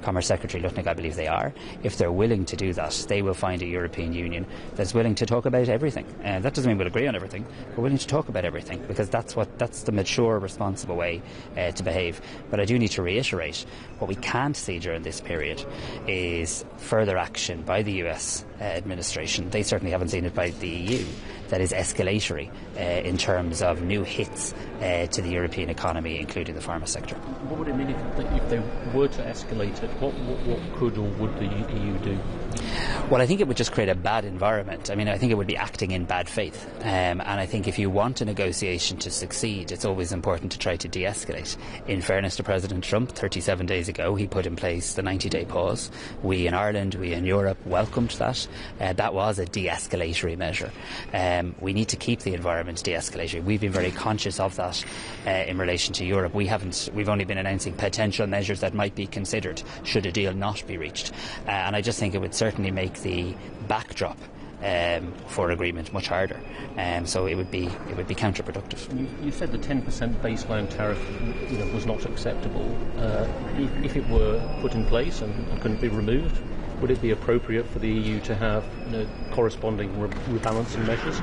Commerce Secretary Lutnick, I believe they are, if they're willing to do that, they will find a European Union that's willing to talk about everything. That doesn't mean we'll agree on everything, but willing to talk about everything, because that's the mature, responsible way to behave. But I do need to reiterate, what we can't see during this period is further action by the US administration. They certainly haven't seen it by the EU. That is escalatory in terms of new hits to the European economy, including the pharma sector. What would it mean if they were to escalate it? What could or would the EU do? Well, I think it would just create a bad environment. I mean, I think it would be acting in bad faith. And I think if you want a negotiation to succeed, it's always important to try to de-escalate. In fairness to President Trump, 37 days ago, he put in place the 90-day pause. We in Ireland, we in Europe welcomed that. That was a de-escalatory measure. We need to keep the environment de-escalatory. We've been very conscious of that in relation to Europe. We've only been announcing potential measures that might be considered should a deal not be reached. And I just think it would certainly make the backdrop for agreement much harder. So it would be counterproductive. You said the 10% baseline tariff was not acceptable. If it were put in place and couldn't be removed, would it be appropriate for the EU to have corresponding rebalancing measures?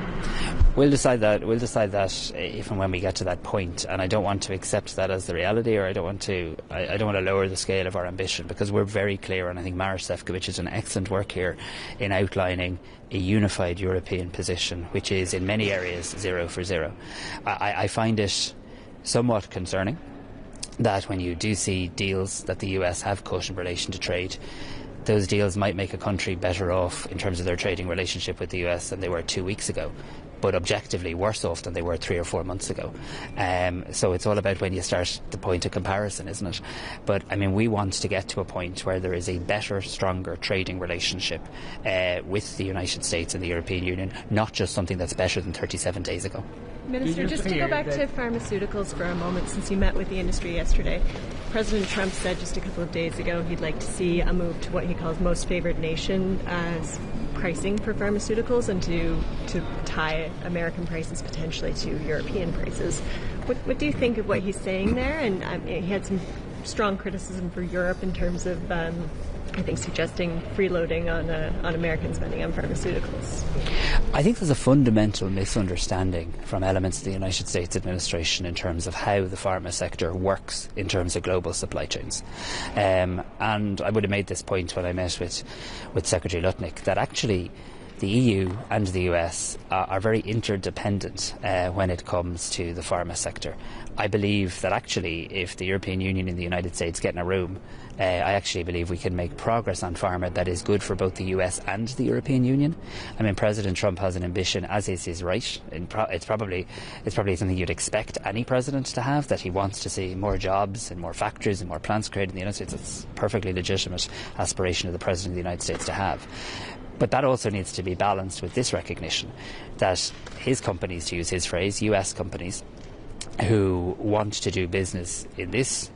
We'll decide that if and when we get to that point, and I don't want to accept that as the reality, or I don't want to lower the scale of our ambition, because we're very clear, and I think Maroš Šefčovič has done excellent work here in outlining a unified European position, which is in many areas 0 for 0. I find it somewhat concerning that when you do see deals that the US have cut in relation to trade, those deals might make a country better off in terms of their trading relationship with the US than they were 2 weeks ago, but objectively worse off than they were 3 or 4 months ago. So it's all about when you start the point of comparison, isn't it? But I mean, we want to get to a point where there is a better, stronger trading relationship with the United States and the European Union, not just something that's better than 37 days ago. Minister, just to go back to pharmaceuticals for a moment, since you met with the industry yesterday, President Trump said just a couple of days ago he'd like to see a move to what he calls most favored nation pricing for pharmaceuticals, and to tie American prices potentially to European prices. What do you think of what he's saying there? And he had some strong criticism for Europe in terms of I think suggesting freeloading on American spending on pharmaceuticals. I think there's a fundamental misunderstanding from elements of the United States administration in terms of how the pharma sector works in terms of global supply chains. And I would have made this point when I met with Secretary Lutnick, that actually the EU and the US are very interdependent when it comes to the pharma sector. I believe that actually if the European Union and the United States get in a room, I actually believe we can make progress on pharma that is good for both the US and the European Union. I mean, President Trump has an ambition, as is his right. It's probably something you'd expect any president to have, that he wants to see more jobs and more factories and more plants created in the United States. It's a perfectly legitimate aspiration of the President of the United States to have. But that also needs to be balanced with this recognition that his companies, to use his phrase, US companies, who want to do business in this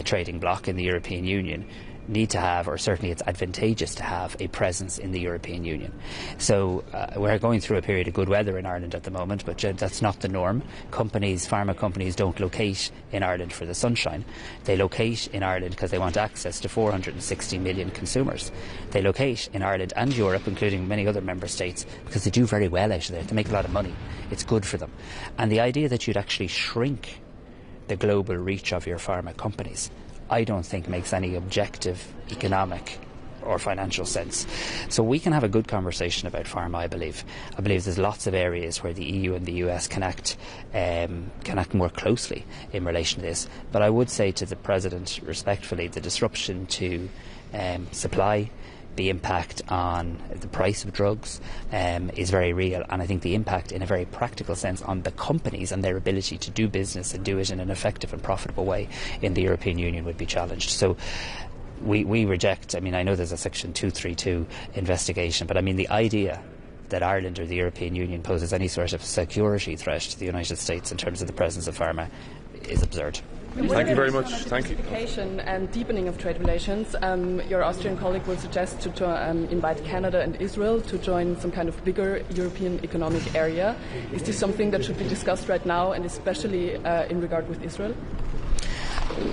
trading bloc in the European Union, need to have, or certainly it's advantageous to have, a presence in the European Union. So we're going through a period of good weather in Ireland at the moment, but that's not the norm. Pharma companies don't locate in Ireland for the sunshine. They locate in Ireland because they want access to 460 million consumers. They locate in Ireland and Europe, including many other member states, because they do very well out of there. They make a lot of money. It's good for them. And the idea that you'd actually shrink the global reach of your pharma companies, I don't think makes any objective economic or financial sense. So we can have a good conversation about pharma, I believe. I believe there's lots of areas where the EU and the US can act more closely in relation to this. But I would say to the President, respectfully, the disruption to supply, the impact on the price of drugs is very real, and I think the impact in a very practical sense on the companies and their ability to do business and do it in an effective and profitable way in the European Union would be challenged. So we reject, I mean, I know there's a Section 232 investigation, but I mean the idea that Ireland or the European Union poses any sort of security threat to the United States in terms of the presence of pharma is absurd. Thank you very much. Thank you. Diversification and deepening of trade relations. Your Austrian colleague will suggest to invite Canada and Israel to join some kind of bigger European economic area. Is this something that should be discussed right now, and especially in regard with Israel?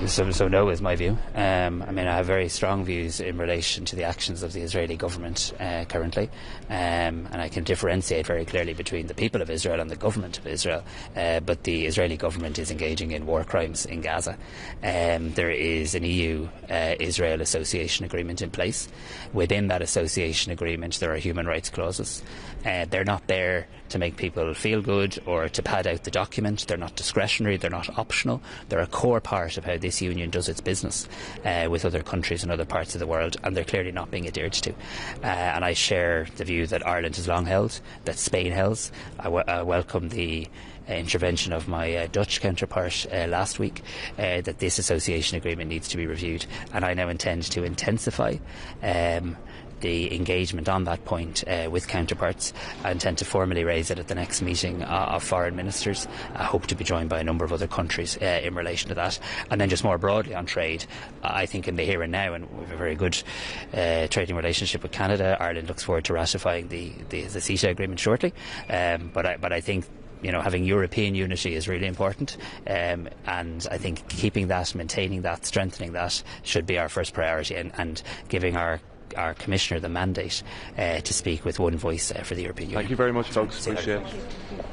So no is my view. I mean, I have very strong views in relation to the actions of the Israeli government currently, and I can differentiate very clearly between the people of Israel and the government of Israel, but the Israeli government is engaging in war crimes in Gaza. There is an EU-Israel association agreement in place. Within that association agreement there are human rights clauses. They're not there to make people feel good or to pad out the document. They're not discretionary, they're not optional. They're a core part of how this union does its business with other countries and other parts of the world, and they're clearly not being adhered to. And I share the view that Ireland has long held, that Spain holds. I welcome the intervention of my Dutch counterpart last week, that this association agreement needs to be reviewed, and I now intend to intensify the engagement on that point with counterparts. I intend to formally raise it at the next meeting of foreign ministers. I hope to be joined by a number of other countries in relation to that. And then just more broadly on trade, I think in the here and now, and we have a very good trading relationship with Canada. Ireland looks forward to ratifying the CETA agreement shortly. But I think, you know, having European unity is really important, and I think keeping that, maintaining that, strengthening that should be our first priority, and giving our Commissioner the mandate to speak with one voice for the European Union. Thank you very much, folks. Appreciate it.